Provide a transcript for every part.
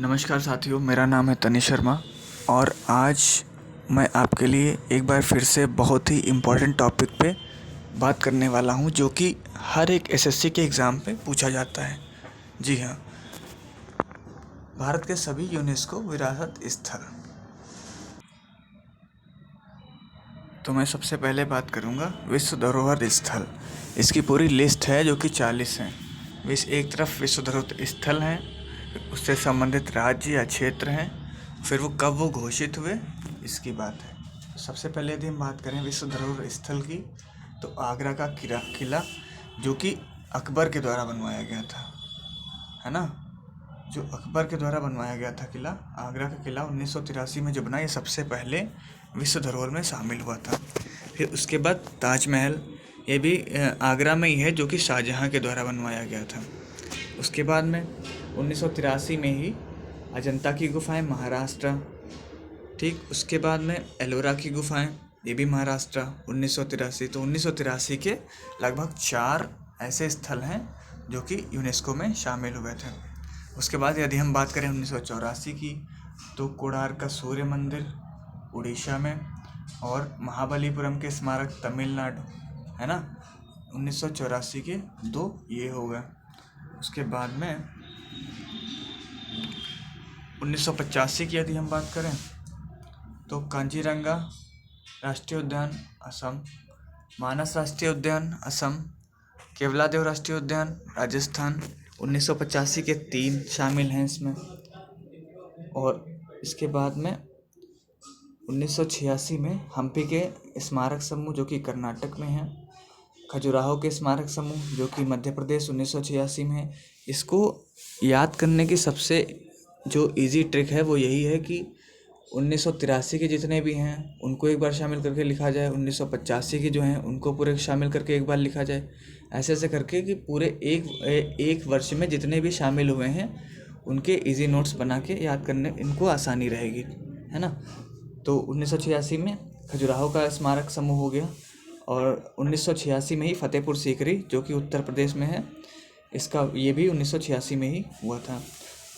नमस्कार साथियों, मेरा नाम है तनिष शर्मा और आज मैं आपके लिए एक बार फिर से बहुत ही इम्पोर्टेंट टॉपिक पे बात करने वाला हूँ, जो कि हर एक एसएससी के एग्ज़ाम पे पूछा जाता है। जी हाँ, भारत के सभी यूनेस्को विरासत स्थल। तो मैं सबसे पहले बात करूँगा विश्व धरोहर स्थल। इसकी पूरी लिस्ट है जो कि 40 हैं। एक तरफ विश्व धरोहर स्थल हैं, उससे संबंधित राज्य या क्षेत्र हैं, फिर वो घोषित हुए, इसकी बात है। सबसे पहले यदि हम बात करें विश्व धरोहर स्थल की, तो आगरा का किला जो कि अकबर के द्वारा बनवाया गया था, है ना। जो अकबर के द्वारा बनवाया गया था किला, आगरा का किला 1983 में जो बना, ये सबसे पहले विश्व धरोहर में शामिल हुआ था। फिर उसके बाद ताजमहल, ये भी आगरा में ही है, जो कि शाहजहाँ के द्वारा बनवाया गया था। उसके बाद में 1983 में ही अजंता की गुफाएं, महाराष्ट्र। ठीक, उसके बाद में एलोरा की गुफाएं, ये भी महाराष्ट्र, 1983। तो 1983 के लगभग 4 ऐसे स्थल हैं जो कि यूनेस्को में शामिल हुए थे। उसके बाद यदि हम बात करें 1984 की, तो कोणार्क का सूर्य मंदिर उड़ीसा में, और महाबलीपुरम के स्मारक तमिलनाडु, है ना। 1984 के 2 ये हो गए। उसके बाद में 1985 की यदि हम बात करें, तो कांजीरंगा राष्ट्रीय उद्यान असम, मानस राष्ट्रीय उद्यान असम, केवलादेव राष्ट्रीय उद्यान राजस्थान। 1985 के 3 शामिल हैं इसमें। और इसके बाद में 1986 में हम्पी के स्मारक समूह जो कि कर्नाटक में है, खजुराहो के स्मारक समूह जो कि मध्य प्रदेश 1986 में है। इसको याद करने की सबसे जो इजी ट्रिक है वो यही है कि 1983 के जितने भी हैं उनको एक बार शामिल करके लिखा जाए, 1985 के जो हैं उनको पूरे शामिल करके एक बार लिखा जाए। ऐसे ऐसे करके कि पूरे एक वर्ष में जितने भी शामिल हुए हैं उनके इजी नोट्स बना के याद करने इनको आसानी रहेगी, है ना। तो 1986 में खजुराहो का स्मारक समूह हो गया, और 1986 में ही फतेहपुर सीकरी जो कि उत्तर प्रदेश में है, इसका ये भी 1986 में ही हुआ था।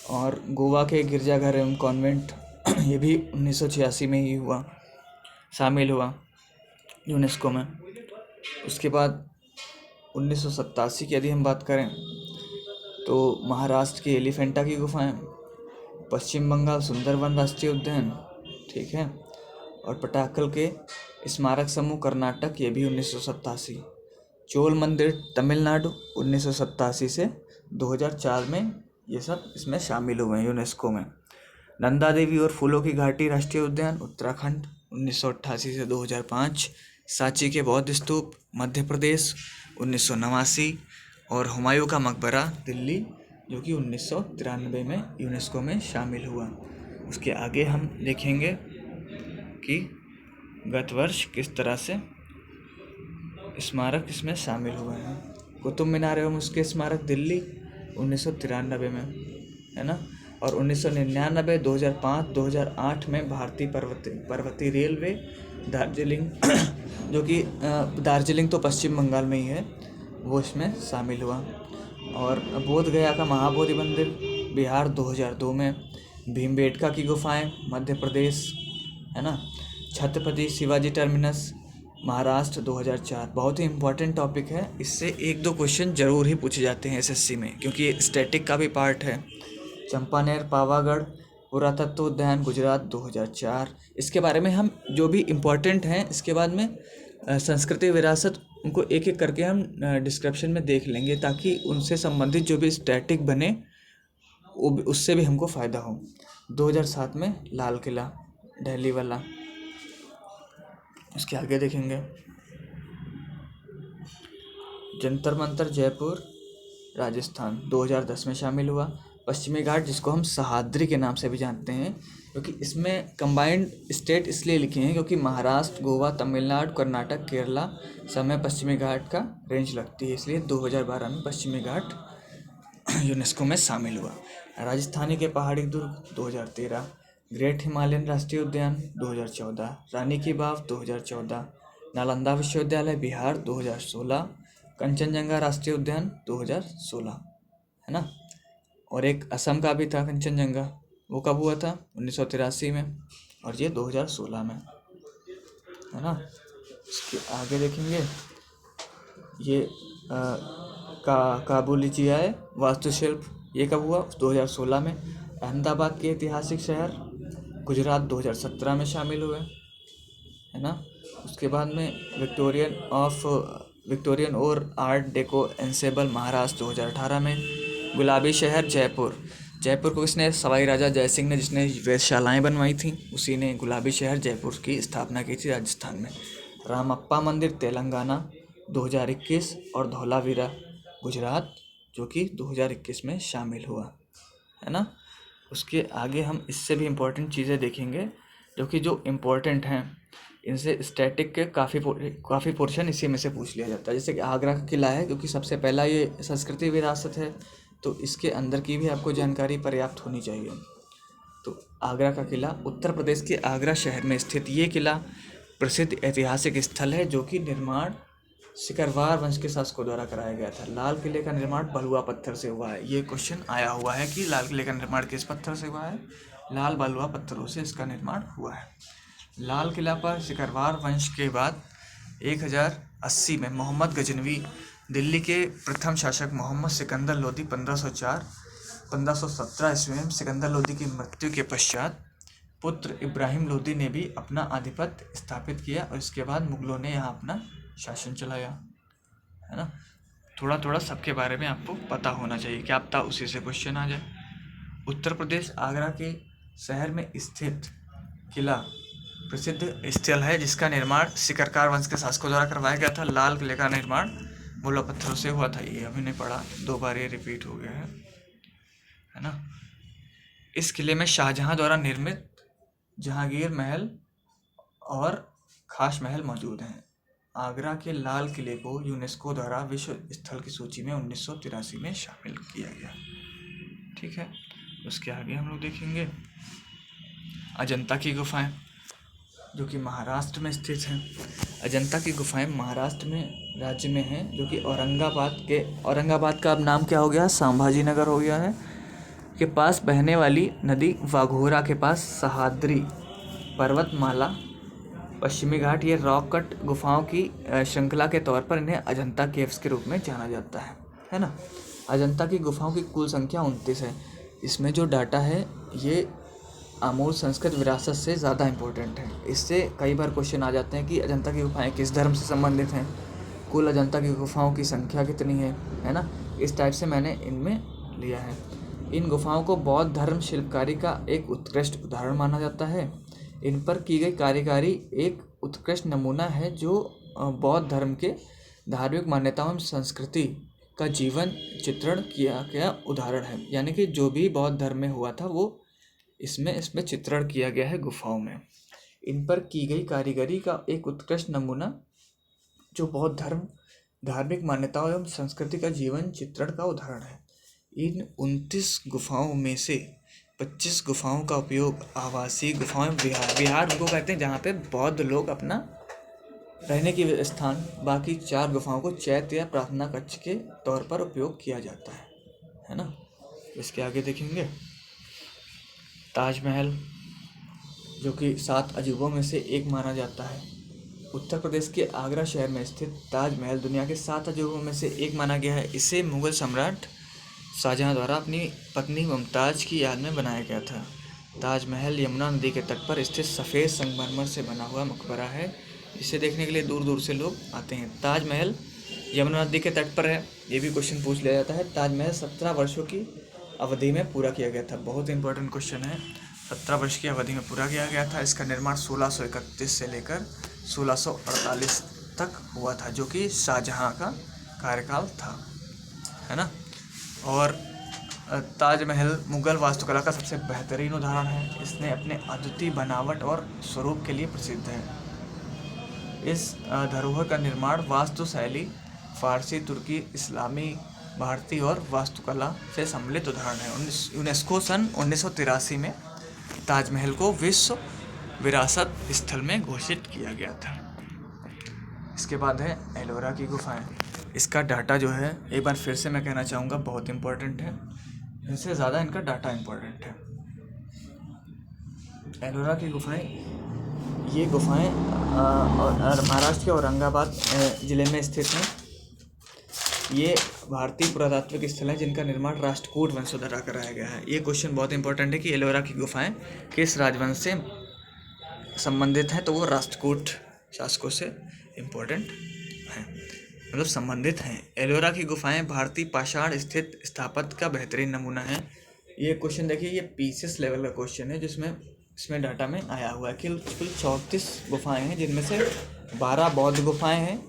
और गोवा के गिरजाघर एवं कॉन्वेंट ये भी 1986 में ही शामिल हुआ यूनेस्को में। उसके बाद 1987 की यदि हम बात करें, तो महाराष्ट्र की एलिफेंटा की गुफाएं, पश्चिम बंगाल सुंदरवन राष्ट्रीय उद्यान, ठीक है, और पटाक्कल के स्मारक समूह कर्नाटक, ये भी 1987। चोल मंदिर तमिलनाडु 1987 से 2004 में ये सब इसमें शामिल हुए हैं यूनेस्को में। नंदा देवी और फूलों की घाटी राष्ट्रीय उद्यान उत्तराखंड 1988 से 2005। सांची के बौद्ध स्तूप मध्य प्रदेश 1989, और हुमायूं का मकबरा दिल्ली जो कि 1993 में यूनेस्को में शामिल हुआ। उसके आगे हम देखेंगे कि गत वर्ष किस तरह से स्मारक इसमें शामिल हुए हैं। कुतुब मीनार एवं उसके स्मारक दिल्ली 1993 में, है ना। और 1999, 2005, 2008 में भारतीय पर्वतीय रेलवे दार्जिलिंग जो कि दार्जिलिंग तो पश्चिम बंगाल में ही है, वो इसमें शामिल हुआ। और बोध गया का महाबोधि मंदिर बिहार 2002 में, भीमबेटका की गुफाएं मध्य प्रदेश, है ना। छत्रपति शिवाजी टर्मिनस महाराष्ट्र 2004। बहुत ही इम्पोर्टेंट टॉपिक है, इससे 1-2 क्वेश्चन ज़रूर ही पूछे जाते हैं एसएससी में, क्योंकि ये स्टैटिक का भी पार्ट है। चंपानेर पावागढ़ पुरातत्व उद्यान गुजरात 2004। इसके बारे में हम जो भी इम्पोर्टेंट हैं, इसके बाद में संस्कृति विरासत, उनको एक एक करके हम डिस्क्रिप्शन में देख लेंगे, ताकि उनसे संबंधित जो भी स्टैटिक बने उससे भी हमको फ़ायदा हो। 2007 में लाल किला दिल्ली वाला। इसके आगे देखेंगे जंतर मंतर जयपुर राजस्थान 2010 में शामिल हुआ। पश्चिमी घाट जिसको हम सह्याद्री के नाम से भी जानते हैं, क्योंकि इसमें कंबाइंड स्टेट इसलिए लिखे हैं क्योंकि महाराष्ट्र, गोवा, तमिलनाडु, कर्नाटक, केरला सब में पश्चिमी घाट का रेंज लगती है, इसलिए 2012 में पश्चिमी घाट यूनेस्को में शामिल हुआ। राजस्थानी के पहाड़ी दुर्ग 2013, ग्रेट हिमालयन राष्ट्रीय उद्यान 2014, रानी की बाव 2014, नालंदा विश्वविद्यालय बिहार 2016, कंचनजंगा राष्ट्रीय उद्यान 2016, है ना। और एक असम का भी था कंचनजंगा, वो कब हुआ था? 1983 में, और ये 2016 में, है ना। इसके आगे देखेंगे, ये काबुली चियाए वास्तुशिल्प, ये कब हुआ? 2016 में। अहमदाबाद के ऐतिहासिक शहर, गुजरात 2017 में शामिल हुए, है ना। उसके बाद में विक्टोरियन और आर्ट डेको एंसेबल महाराष्ट्र 2018 में। गुलाबी शहर जयपुर, जयपुर को किसने? सवाई राजा जयसिंह ने, जिसने वेधशालाएँ बनवाई थी, उसी ने गुलाबी शहर जयपुर की स्थापना की थी राजस्थान में। रामप्पा मंदिर तेलंगाना 2021, और धौलावीरा गुजरात जो कि 2021 में शामिल हुआ, है ना। उसके आगे हम इससे भी इम्पोर्टेंट चीज़ें देखेंगे जो इम्पोर्टेंट हैं, इनसे स्टैटिक के काफ़ी पोर्शन इसी में से पूछ लिया जाता है। जैसे कि आगरा का किला है, क्योंकि सबसे पहला ये संस्कृति विरासत है, तो इसके अंदर की भी आपको जानकारी पर्याप्त होनी चाहिए। तो आगरा का किला उत्तर प्रदेश के आगरा शहर में स्थित ये किला प्रसिद्ध ऐतिहासिक स्थल है, जो कि निर्माण सिकरवार वंश के शासकों द्वारा कराया गया था। लाल किले का निर्माण बलुआ पत्थर से हुआ है। ये क्वेश्चन आया हुआ है कि लाल किले का निर्माण किस पत्थर से हुआ है? लाल बलुआ पत्थरों से इसका निर्माण हुआ है। लाल किला पर सिकरवार वंश के बाद 1080 में मोहम्मद गजनवी, दिल्ली के प्रथम शासक मोहम्मद सिकंदर लोदी 1517 ईस्वी में सिकंदर लोदी की मृत्यु के पश्चात पुत्र इब्राहिम लोदी ने भी अपना आधिपत्य स्थापित किया, और इसके बाद मुगलों ने यहाँ अपना शासन चलाया, है ना। थोड़ा थोड़ा सबके बारे में आपको पता होना चाहिए, क्या पता उसी से क्वेश्चन आ जाए। उत्तर प्रदेश आगरा के शहर में स्थित किला प्रसिद्ध स्थल है, जिसका निर्माण सिकरकार वंश के शासकों द्वारा करवाया गया था। लाल किले का निर्माण बलुआ पत्थरों से हुआ था। ये अभी नहीं पढ़ा, 2 बार ये रिपीट हो गया है ना। इस किले में शाहजहां द्वारा निर्मित जहांगीर महल और खास महल मौजूद हैं। आगरा के लाल किले को यूनेस्को द्वारा विश्व स्थल की सूची में 1983 में शामिल किया गया, ठीक है। उसके आगे हम लोग देखेंगे अजंता की गुफाएं, जो कि महाराष्ट्र में स्थित हैं। अजंता की गुफाएं महाराष्ट्र में राज्य में हैं, जो कि औरंगाबाद का अब नाम क्या हो गया? संभाजी नगर हो गया है, के पास बहने वाली नदी वाघोरा के पास सह्याद्री पर्वतमाला पश्चिमी घाट, ये रॉक कट गुफाओं की श्रृंखला के तौर पर इन्हें अजंता केव्स के रूप में जाना जाता है ना। अजंता की गुफाओं की कुल संख्या 29 है। इसमें जो डाटा है ये आमूल संस्कृत विरासत से ज़्यादा इम्पोर्टेंट है। इससे कई बार क्वेश्चन आ जाते हैं कि अजंता की गुफाएं किस धर्म से संबंधित हैं, कुल अजंता की गुफाओं की संख्या कितनी है ना। इस टाइप से मैंने इनमें लिया है। इन गुफाओं को बौद्ध धर्म शिल्पकारी का एक उत्कृष्ट उदाहरण माना जाता है। इन पर की गई कारीगरी एक उत्कृष्ट नमूना है, जो बौद्ध धर्म के धार्मिक मान्यताओं एवं संस्कृति का जीवन चित्रण किया गया उदाहरण है। यानी कि जो भी बौद्ध धर्म में हुआ था वो इसमें चित्रण किया गया है गुफाओं में। इन पर की गई कारीगरी का एक उत्कृष्ट नमूना, जो बौद्ध धर्म धार्मिक मान्यताओं एवं संस्कृति का जीवन चित्रण का उदाहरण है। इन 29 गुफाओं में से 25 गुफाओं का उपयोग आवासीय गुफाओं, विहार उनको कहते हैं जहाँ पे बौद्ध लोग अपना रहने की स्थान, बाकी 4 गुफाओं को चैत्य या प्रार्थना कक्ष के तौर पर उपयोग किया जाता है ना। इसके आगे देखेंगे ताजमहल, जो कि 7 अजूबों में से एक माना जाता है। उत्तर प्रदेश के आगरा शहर में स्थित ताजमहल दुनिया के 7 अजूबों में से एक माना गया है। इसे मुगल सम्राट शाहजहां द्वारा अपनी पत्नी मुमताज़ की याद में बनाया गया था। ताजमहल यमुना नदी के तट पर स्थित सफ़ेद संगमरमर से बना हुआ मकबरा है, जिसे देखने के लिए दूर दूर से लोग आते हैं। ताजमहल यमुना नदी के तट पर है, ये भी क्वेश्चन पूछ लिया जाता है। ताजमहल 17 वर्षों की अवधि में पूरा किया गया था। बहुत इंपॉर्टेंट क्वेश्चन है, 17 वर्ष की अवधि में पूरा किया गया था। इसका निर्माण 1631 से लेकर 1648 तक हुआ था, जो कि शाहजहां का कार्यकाल था, है ना। और ताजमहल मुगल वास्तुकला का सबसे बेहतरीन उदाहरण है। इसने अपने अद्वितीय बनावट और स्वरूप के लिए प्रसिद्ध है। इस धरोहर का निर्माण वास्तु शैली फारसी, तुर्की, इस्लामी, भारतीय और वास्तुकला से सम्मिलित उदाहरण है। यूनेस्को सन 1983 में ताजमहल को विश्व विरासत स्थल में घोषित किया गया था। इसके बाद है एलोरा की गुफाएं। इसका डाटा जो है, एक बार फिर से मैं कहना चाहूँगा, बहुत इम्पोर्टेंट है। इनसे ज़्यादा इनका डाटा इम्पोर्टेंट है। एलोरा की गुफाएं, ये गुफाएं और महाराष्ट्र के औरंगाबाद ज़िले में स्थित हैं। ये भारतीय पुरातात्विक स्थल है जिनका निर्माण राष्ट्रकूट वंशों द्वारा कराया गया है। ये क्वेश्चन बहुत इंपॉर्टेंट है कि एलोरा की गुफाएं किस राजवंश से संबंधित हैं, तो वो राष्ट्रकूट शासकों से इम्पोर्टेंट हैं, मतलब संबंधित हैं। एलोरा की गुफाएं भारतीय पाषाण स्थित स्थापत्य का बेहतरीन नमूना है। ये क्वेश्चन देखिए, ये पीसीएस लेवल का क्वेश्चन है जिसमें इसमें डाटा में आया हुआ है कि कुल 34 गुफाएं हैं, जिनमें से 12 बौद्ध गुफाएं हैं,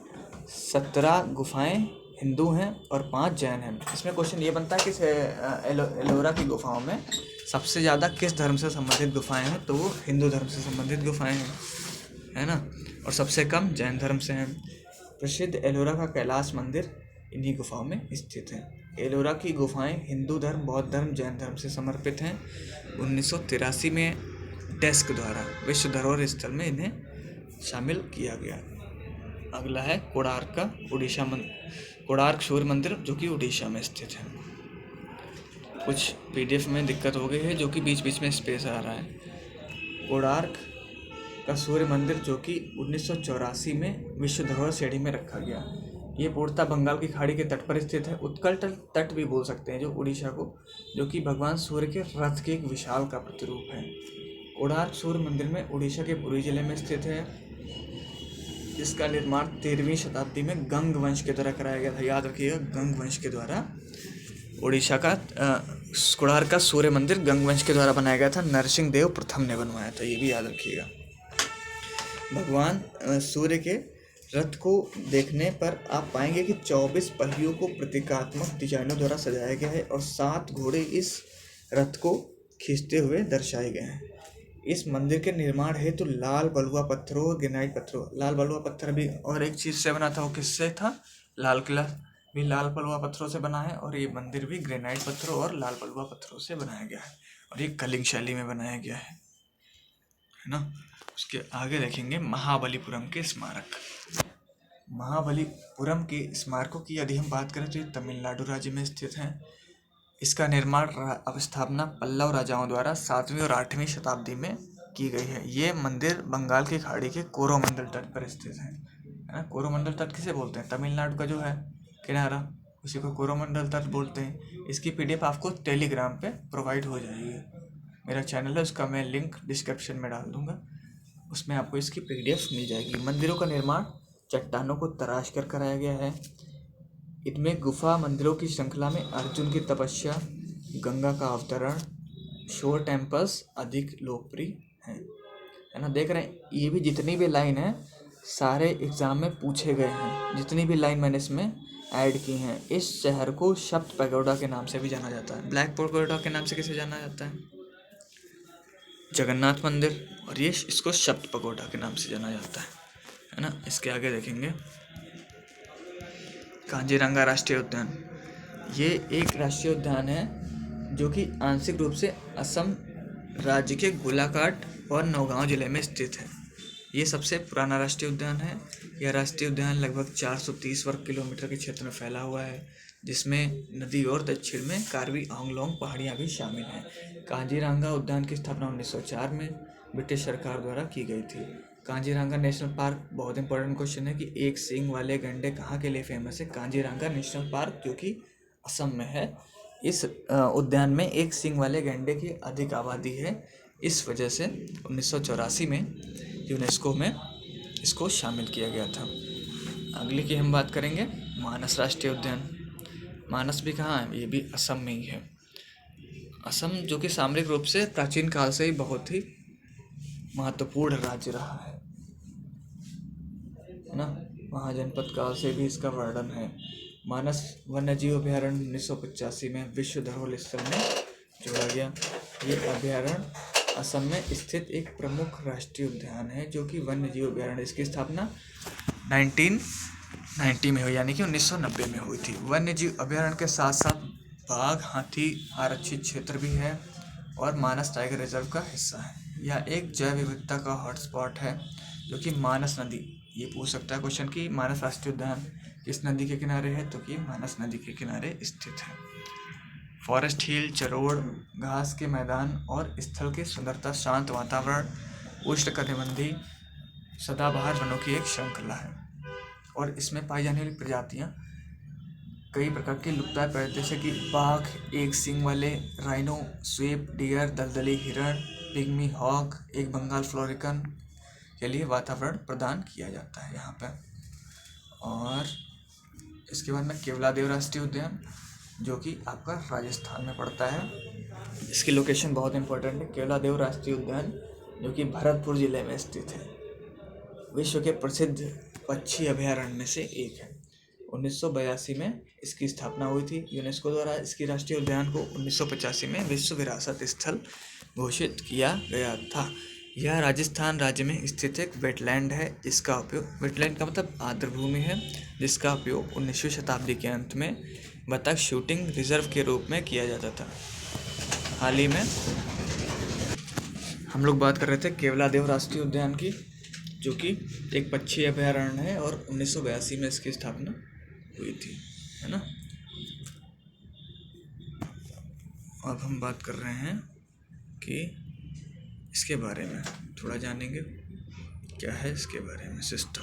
17 गुफाएं हिंदू हैं और 5 जैन हैं। इसमें क्वेश्चन ये बनता है कि एलोरा की गुफाओं में सबसे ज़्यादा किस धर्म से संबंधित गुफाएं हैं, तो वो हिंदू धर्म से संबंधित गुफाएं हैं, है ना, और सबसे कम जैन धर्म से हैं। प्रसिद्ध एलोरा का कैलाश मंदिर इन्हीं गुफाओं में स्थित है। एलोरा की गुफाएं हिंदू धर्म, बौद्ध धर्म, जैन धर्म से समर्पित हैं। 1983 में डेस्क द्वारा विश्व धरोहर स्थल में इन्हें शामिल किया गया। अगला है कोणार्क का उड़ीसा कोणार्क सूर्य मंदिर जो कि उड़ीसा में स्थित है। कुछ पीडीएफ में दिक्कत हो गई है जो कि बीच बीच में स्पेस आ रहा है। कोणार्क का सूर्य मंदिर जो कि 1984 में विश्व धरोहर श्रेणी में रखा गया। ये पूर्णतः बंगाल की खाड़ी के तट पर स्थित है। उत्कल तट भी बोल सकते हैं जो उड़ीसा को, जो कि भगवान सूर्य के रथ के एक विशाल का प्रतिरूप है। कोणार्क सूर्य मंदिर में उड़ीसा के पुरी जिले में स्थित है। इसका निर्माण 13वीं शताब्दी में गंग वंश के द्वारा कराया गया था। याद रखिएगा, गंग वंश के द्वारा उड़ीसा का कोणार्क का सूर्य मंदिर गंग वंश के द्वारा बनाया गया था। नरसिंह देव प्रथम ने बनवाया था, ये भी याद रखिएगा। भगवान सूर्य के रथ को देखने पर आप पाएंगे कि 24 पहियों को प्रतीकात्मक डिजाइनों द्वारा सजाया गया है और 7 घोड़े इस रथ को खींचते हुए दर्शाए गए हैं। इस मंदिर के निर्माण हेतु लाल बलुआ पत्थरों और ग्रेनाइट पत्थरों, लाल बलुआ पत्थर भी और एक चीज़ से बना था, वो किससे था? लाल किला भी लाल बलुआ पत्थरों से बना है और ये मंदिर भी ग्रेनाइट पत्थरों और लाल बलुआ पत्थरों से बनाया गया है और ये कलिंग शैली में बनाया गया है ना। उसके आगे देखेंगे महाबलीपुरम के स्मारक। महाबलीपुरम के स्मारकों की यदि हम बात करें तो ये तमिलनाडु राज्य में स्थित हैं। इसका निर्माण स्थापना पल्लव राजाओं द्वारा 7वीं और 8वीं शताब्दी में की गई है। ये मंदिर बंगाल की खाड़ी के कोरोमंडल तट पर स्थित है ना। कोरोमंडल तट किसे बोलते हैं? तमिलनाडु का जो है किनारा, उसी को कोरोमंडल तट बोलते हैं। इसकी पीडीएफ आपको टेलीग्राम पे प्रोवाइड हो जाएगी। मेरा चैनल है, उसका मैं लिंक डिस्क्रिप्शन में डाल दूँगा, उसमें आपको इसकी पीडीएफ मिल जाएगी। मंदिरों का निर्माण चट्टानों को तराश कर कराया गया है। इनमें गुफा मंदिरों की श्रृंखला में अर्जुन की तपस्या, गंगा का अवतरण, शोर टेम्पल्स अधिक लोकप्रिय हैं, है ना। देख रहे हैं, ये भी जितनी भी लाइन है सारे एग्जाम में पूछे गए हैं। जितनी भी लाइन मैंने इसमें ऐड की हैं। इस शहर को सप्त पैगोडा के नाम से भी जाना जाता है। ब्लैक पैगोडा के नाम से किसे जाना जाता है? जगन्नाथ मंदिर, और ये इसको सप्त पैगोडा के नाम से जाना जाता है ना। इसके आगे देखेंगे कांजीरंगा राष्ट्रीय उद्यान। ये एक राष्ट्रीय उद्यान है जो कि आंशिक रूप से असम राज्य के गोलाघाट और नौगांव जिले में स्थित है। ये सबसे पुराना राष्ट्रीय उद्यान है। यह राष्ट्रीय उद्यान लगभग 430 वर्ग किलोमीटर के क्षेत्र में फैला हुआ है, जिसमें नदी और दक्षिण में कार्बी आंगलोंग पहाड़ियाँ भी शामिल हैं। कांजीरंगा उद्यान की स्थापना 1904 में ब्रिटिश सरकार द्वारा की गई थी। कांजीरंगा नेशनल पार्क, बहुत इंपॉर्टेंट क्वेश्चन है कि एक सींग वाले गैंडे कहाँ के लिए फेमस है? कांजीरंगा नेशनल पार्क जो कि असम में है। इस उद्यान में एक सींग वाले गैंडे की अधिक आबादी है। इस वजह से 1984 में यूनेस्को में इसको शामिल किया गया था। अगले की हम बात करेंगे मानस राष्ट्रीय उद्यान। मानस भी कहाँ है? ये भी असम में ही है। असम जो कि सामरिक रूप से प्राचीन काल से ही बहुत ही महत्वपूर्ण राज्य रहा है ना। महाजनपद काल से भी इसका वर्णन है। मानस वन्यजीव अभयारण्य 1985 में विश्व धरोहर स्थल में जोड़ा गया। ये अभयारण्य असम में स्थित एक प्रमुख राष्ट्रीय उद्यान है जो कि वन्यजीव अभयारण्य, इसकी स्थापना 1990 में हुई, यानी कि 1990 में हुई थी। वन्यजीव अभयारण्य के साथ साथ बाघ, हाथी आरक्षित क्षेत्र भी है और मानस टाइगर रिजर्व का हिस्सा है। यह एक जैव विविधता का हॉटस्पॉट है जो कि मानस नदी, ये पूछ सकता है क्वेश्चन कि मानस राष्ट्रीय उद्यान किस नदी के किनारे है, तो कि मानस नदी के किनारे स्थित है। फॉरेस्ट हिल, चरोड़, घास के मैदान और स्थल की सुंदरता, शांत वातावरण, उष्णकटिबंधीय सदाबहार वनों की एक श्रृंखला है। और इसमें पाई जाने वाली प्रजातियां कई प्रकार की लुप्तप्राय प्रजाति जैसे कि बाघ, एक सींग वाले राइनो, स्वीप डियर, दलदली हिरण, पिग्मी हॉक, एक बंगाल फ्लोरिकन के लिए वातावरण प्रदान किया जाता है यहाँ पर। और इसके बाद में केवलादेव राष्ट्रीय उद्यान, जो कि आपका राजस्थान में पड़ता है। इसकी लोकेशन बहुत इंपॉर्टेंट है। केवलादेव राष्ट्रीय उद्यान जो कि भरतपुर जिले में स्थित है, विश्व के प्रसिद्ध पक्षी अभयारण्य में से एक है। 1982 में इसकी स्थापना हुई थी। यूनेस्को द्वारा इसकी राष्ट्रीय उद्यान को 1985 में विश्व विरासत स्थल घोषित किया गया था। यह राजस्थान राज्य में स्थित एक वेटलैंड है जिसका उपयोग, वेटलैंड का मतलब आर्द्रभूमि है, जिसका उपयोग 19वीं शताब्दी के अंत में बतख शूटिंग रिजर्व के रूप में किया जाता था। हाल ही में हम लोग बात कर रहे थे केवलादेव राष्ट्रीय उद्यान की, जो कि एक पक्षी अभयारण्य है और 1982 में इसकी स्थापना हुई थी, है ना। अब हम बात कर रहे हैं कि इसके बारे में थोड़ा जानेंगे, क्या है इसके बारे में सिस्टम।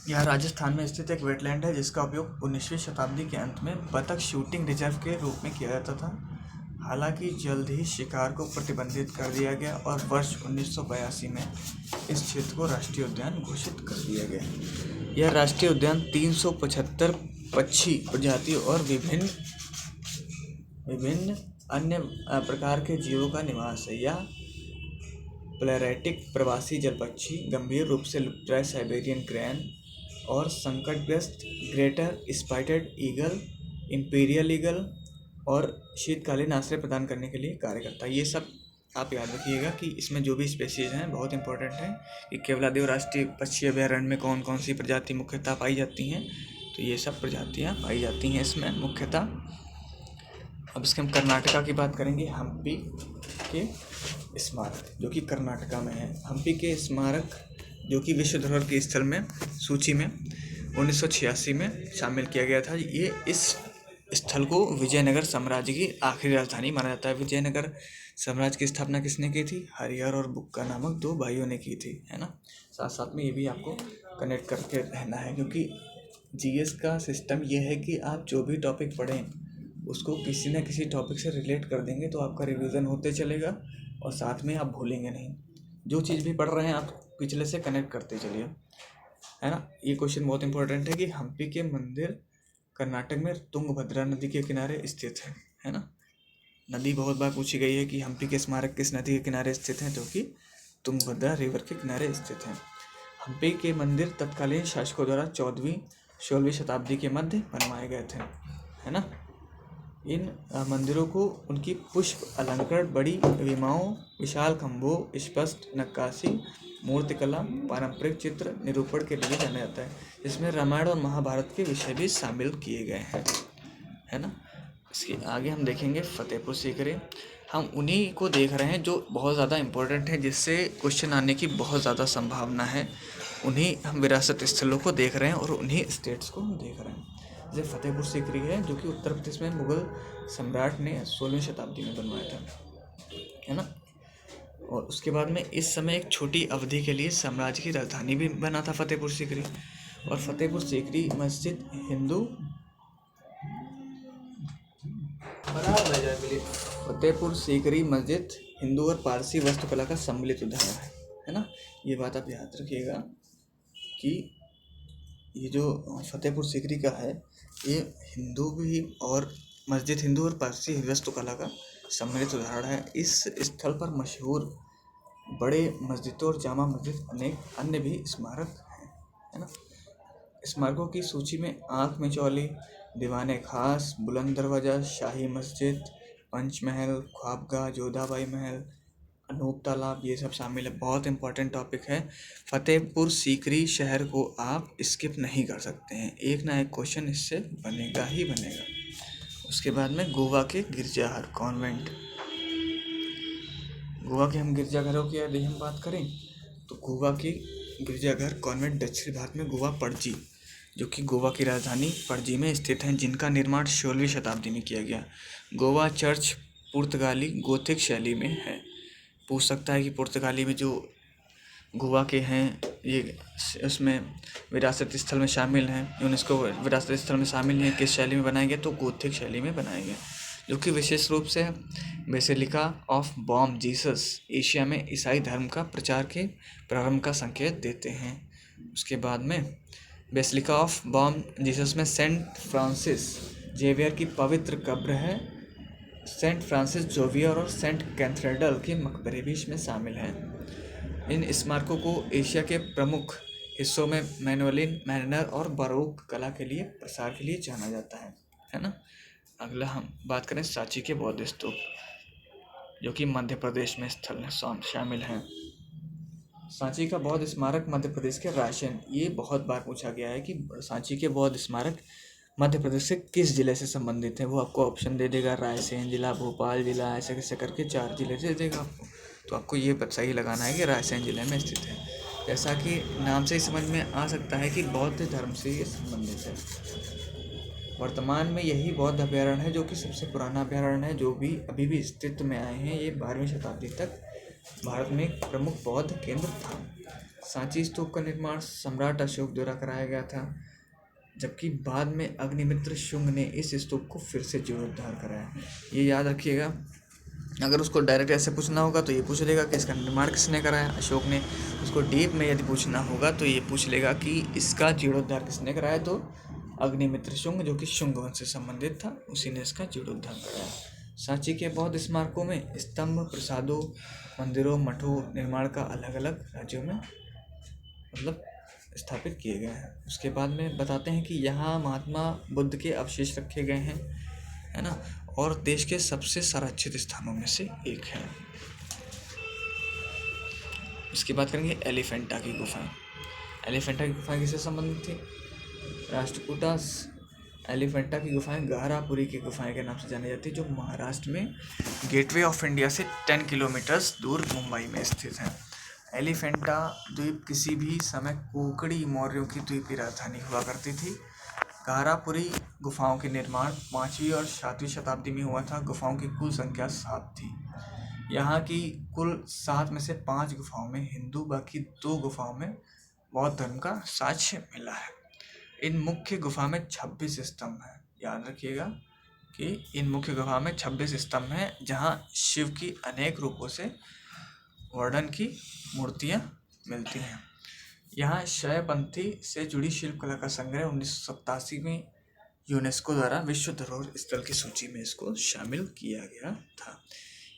यह राजस्थान में स्थित एक वेटलैंड है जिसका उपयोग 19वीं शताब्दी के अंत में बतख शूटिंग रिजर्व के रूप में किया जाता था। हालांकि जल्द ही शिकार को प्रतिबंधित कर दिया गया और वर्ष 1982 में इस क्षेत्र को राष्ट्रीय उद्यान घोषित कर दिया गया। यह राष्ट्रीय उद्यान 375 पक्षी प्रजातियों और विभिन्न अन्य प्रकार के जीवों का निवास है। यह प्लेरेटिक प्रवासी जल पक्षी, गंभीर रूप से लुप्तप्राय साइबेरियन क्रेन और संकटग्रस्त ग्रेटर स्पाइटेड ईगल, इंपीरियल ईगल और शीतकालीन आश्रय प्रदान करने के लिए कार्य करता है। ये सब आप याद रखिएगा कि इसमें जो भी स्पेसीज हैं बहुत इंपॉर्टेंट है कि केवलादेव राष्ट्रीय पक्षी अभयारण्य में कौन कौन सी प्रजाति मुख्यतः पाई जाती हैं। तो ये सब प्रजातियाँ पाई जाती हैं इसमें मुख्यतः। अब इसके हम कर्नाटका की बात करेंगे। हम्पी के स्मारक जो कि कर्नाटका में है। हम्पी के स्मारक जो कि विश्व धरोहर के स्थल में सूची में 1986 में शामिल किया गया था। ये इस स्थल को विजयनगर साम्राज्य की आखिरी राजधानी माना जाता है। विजयनगर साम्राज्य की स्थापना किसने की थी? हरिहर और बुक्का नामक दो भाइयों ने की थी, है ना। साथ साथ में ये भी आपको कनेक्ट करके रहना है, क्योंकि जीएस का सिस्टम ये है कि आप जो भी टॉपिक पढ़ें उसको किसी न किसी टॉपिक से रिलेट कर देंगे तो आपका रिवीजन होते चलेगा और साथ में आप भूलेंगे नहीं। जो चीज़ भी पढ़ रहे हैं आप पिछले से कनेक्ट करते चलिए, है ना। ये क्वेश्चन बहुत इंपॉर्टेंट है कि हम्पी के मंदिर कर्नाटक में तुंगभद्रा नदी के किनारे स्थित है ना। नदी बहुत बार पूछी गई है कि हम्पी के स्मारक किस नदी के किनारे स्थित हैं, जो कि तुंगभद्रा रिवर के किनारे स्थित हैं। हम्पी के मंदिर तत्कालीन शासकों द्वारा 14वीं-16वीं शताब्दी के मध्य बनवाए गए थे, है ना। इन मंदिरों को उनकी पुष्प अलंकरण, बड़ी विमाओं, विशाल खंभों, स्पष्ट नक्काशी, मूर्तिकला, पारंपरिक चित्र निरूपण के लिए जाना जाता है, जिसमें रामायण और महाभारत के विषय भी शामिल किए गए हैं, है ना। इसके आगे हम देखेंगे फतेहपुर सीकरी। हम उन्हीं को देख रहे हैं जो बहुत ज़्यादा इम्पोर्टेंट है, जिससे क्वेश्चन आने की बहुत ज़्यादा संभावना है। उन्हीं हम विरासत स्थलों को देख रहे हैं और उन्हीं स्टेट्स को हम देख रहे हैं। जैसे फतेहपुर सीकरी है जो कि उत्तर प्रदेश में मुगल सम्राट ने 16वीं शताब्दी में बनवाया था, है ना। और उसके बाद में इस समय एक छोटी अवधि के लिए साम्राज्य की राजधानी भी बना था फतेहपुर सीकरी। और फतेहपुर सीकरी मस्जिद फतेहपुर सीकरी मस्जिद हिंदू और पारसी वास्तुकला का सम्मिलित उदाहरण है ना। ये बात आप याद रखिएगा कि ये जो फतेहपुर सीकरी का है ये हिंदू भी और मस्जिद हिंदू और पारसी वास्तुकला का सम्मिलित उदाहरण है। इस स्थल पर मशहूर बड़े मस्जिदों और जामा मस्जिद अनेक अन्य भी स्मारक हैं, है ना। स्मारकों की सूची में आँख मिचौली, दीवाने खास, बुलंद दरवाज़ा, शाही मस्जिद, पंचमहल, ख्वाबगाह, जोधाबाई महल, अनूप तालाब, ये सब शामिल है। बहुत इंपॉर्टेंट टॉपिक है। फतेहपुर सीकरी शहर को आप स्किप नहीं कर सकते हैं, एक ना एक क्वेश्चन इससे बनेगा ही बनेगा। उसके बाद में गोवा के गिरजाघर कॉन्वेंट। गोवा के हम गिरजाघरों की यदि हम बात करें तो गोवा के गिरजाघर कॉन्वेंट दक्षिण भारत में गोवा पणजी जो कि गोवा की राजधानी पणजी में स्थित हैं, जिनका निर्माण 16वीं शताब्दी में किया गया। गोवा चर्च पुर्तगाली गोथिक शैली में है। पूछ सकता है कि पुर्तगाली में जो गोवा के हैं ये उसमें विरासत स्थल में शामिल हैं, यूनेस्को विरासत स्थल में शामिल हैं, किस शैली में बनाए गए, तो गोथिक शैली में बनाए गए, जो कि विशेष रूप से basilica of Bom Jesus Asia में ईसाई धर्म का प्रचार के प्रारंभ का संकेत देते हैं। उसके बाद में बेसिलिका ऑफ बॉम जीसस में सेंट फ्रांसिस जेवियर की पवित्र कब्र है। सेंट फ्रांसिस जोवियर और सेंट कैथेड्रल के मकबरे भी इसमें शामिल हैं। इन स्मारकों को एशिया के प्रमुख हिस्सों में मैनुअलिन मैनर और बारोक कला के लिए प्रसार के लिए जाना जाता है ना। अगला हम बात करें सांची के बौद्ध स्तूप, जो कि मध्य प्रदेश में स्थल शामिल हैं। सांची का बौद्ध स्मारक मध्य प्रदेश के रायसेन, ये बहुत बार पूछा गया है कि सांची के बौद्ध स्मारक मध्य प्रदेश से किस जिले से संबंधित है। वो आपको ऑप्शन दे देगा, रायसेन जिला, भोपाल जिला, ऐसे कैसे करके 4 जिले दे देगा आपको। तो आपको ये सही लगाना है कि रायसेन जिले में स्थित है। जैसा कि नाम से ही समझ में आ सकता है कि बौद्ध धर्म से ये संबंधित है। वर्तमान में यही बौद्ध अभयारण्य है, जो कि सबसे पुराना अभयारण्य है, जो भी अभी भी अस्तित्व में आए हैं। ये 12वीं शताब्दी तक भारत में एक प्रमुख बौद्ध केंद्र था। सांची स्तूप का निर्माण सम्राट अशोक द्वारा कराया गया था, जबकि बाद में अग्निमित्र शुंग ने इस स्तूप को फिर से जीर्णोद्धार कराया। ये याद रखिएगा, अगर उसको डायरेक्ट ऐसे पूछना होगा तो ये पूछ लेगा कि इसका निर्माण किसने कराया, अशोक ने। उसको डीप में यदि पूछना होगा तो ये पूछ लेगा कि इसका जीर्णोद्धार किसने कराया, तो अग्निमित्र शुंग, जो कि शुंग वंश से संबंधित था, उसी ने इसका जीर्णोद्धार कराया। सांची के बौद्ध स्मारकों में स्तंभ, प्रसादों, मंदिरों, मठों निर्माण का अलग अलग राज्यों में मतलब स्थापित किए गए हैं। उसके बाद में बताते हैं कि यहाँ महात्मा बुद्ध के अवशेष रखे गए हैं, है ना, और देश के सबसे संरक्षित स्थानों में से एक है। इसकी बात करेंगे एलिफेंटा की गुफाएं। एलिफेंटा की गुफाएं किससे संबंधित थी? राष्ट्रकूटा एलिफेंटा की गुफाएं गहरापुरी की गुफाएं के नाम से जानी जाती है, जो महाराष्ट्र में गेटवे ऑफ इंडिया से 10 किलोमीटर्स दूर मुंबई में स्थित है। एलिफेंटा द्वीप किसी भी समय कोकड़ी मौर्यों की द्वीपीय राजधानी हुआ करती थी। गहरापुरी गुफाओं के निर्माण 5वीं और 7वीं शताब्दी में हुआ था। गुफाओं की कुल संख्या 7 थी। यहाँ की कुल 7 में से 5 गुफाओं में हिंदू, बाकी 2 गुफाओं में बौद्ध धर्म का साक्ष्य मिला है। इन मुख्य गुफा में 26 स्तंभ हैं। याद रखिएगा कि इन मुख्य गुफा में 26 स्तंभ हैं, जहाँ शिव की अनेक रूपों से वर्णन की मूर्तियाँ मिलती हैं। यहाँ शैवपंथी से जुड़ी शिल्पकला का संग्रह 1987 में यूनेस्को द्वारा विश्व धरोहर स्थल की सूची में इसको शामिल किया गया था।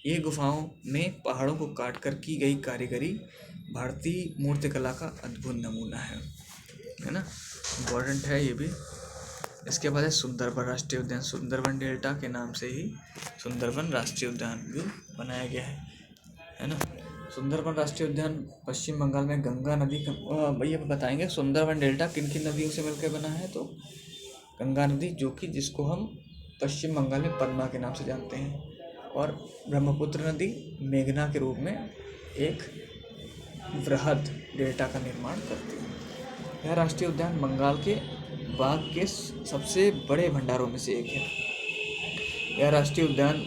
ये गुफाओं में पहाड़ों को काटकर की गई कारीगरी भारतीय मूर्तिकला का अद्भुत नमूना है ना, इम्पोर्टेंट है ये भी। इसके बाद है सुंदरबन राष्ट्रीय उद्यान। सुंदरबन डेल्टा के नाम से ही सुंदरबन राष्ट्रीय उद्यान भी बनाया गया है ना। सुंदरबन राष्ट्रीय उद्यान पश्चिम बंगाल में गंगा नदी भैया बताएंगे सुंदरबन डेल्टा किन किन नदियों से मिलकर बना है। तो गंगा नदी, जो कि जिसको हम पश्चिम बंगाल में पद्मा के नाम से जानते हैं, और ब्रह्मपुत्र नदी मेघना के रूप में एक वृहद डेल्टा का निर्माण करती है। यह राष्ट्रीय उद्यान बंगाल के बाघ के सबसे बड़े भंडारों में से एक है। यह राष्ट्रीय उद्यान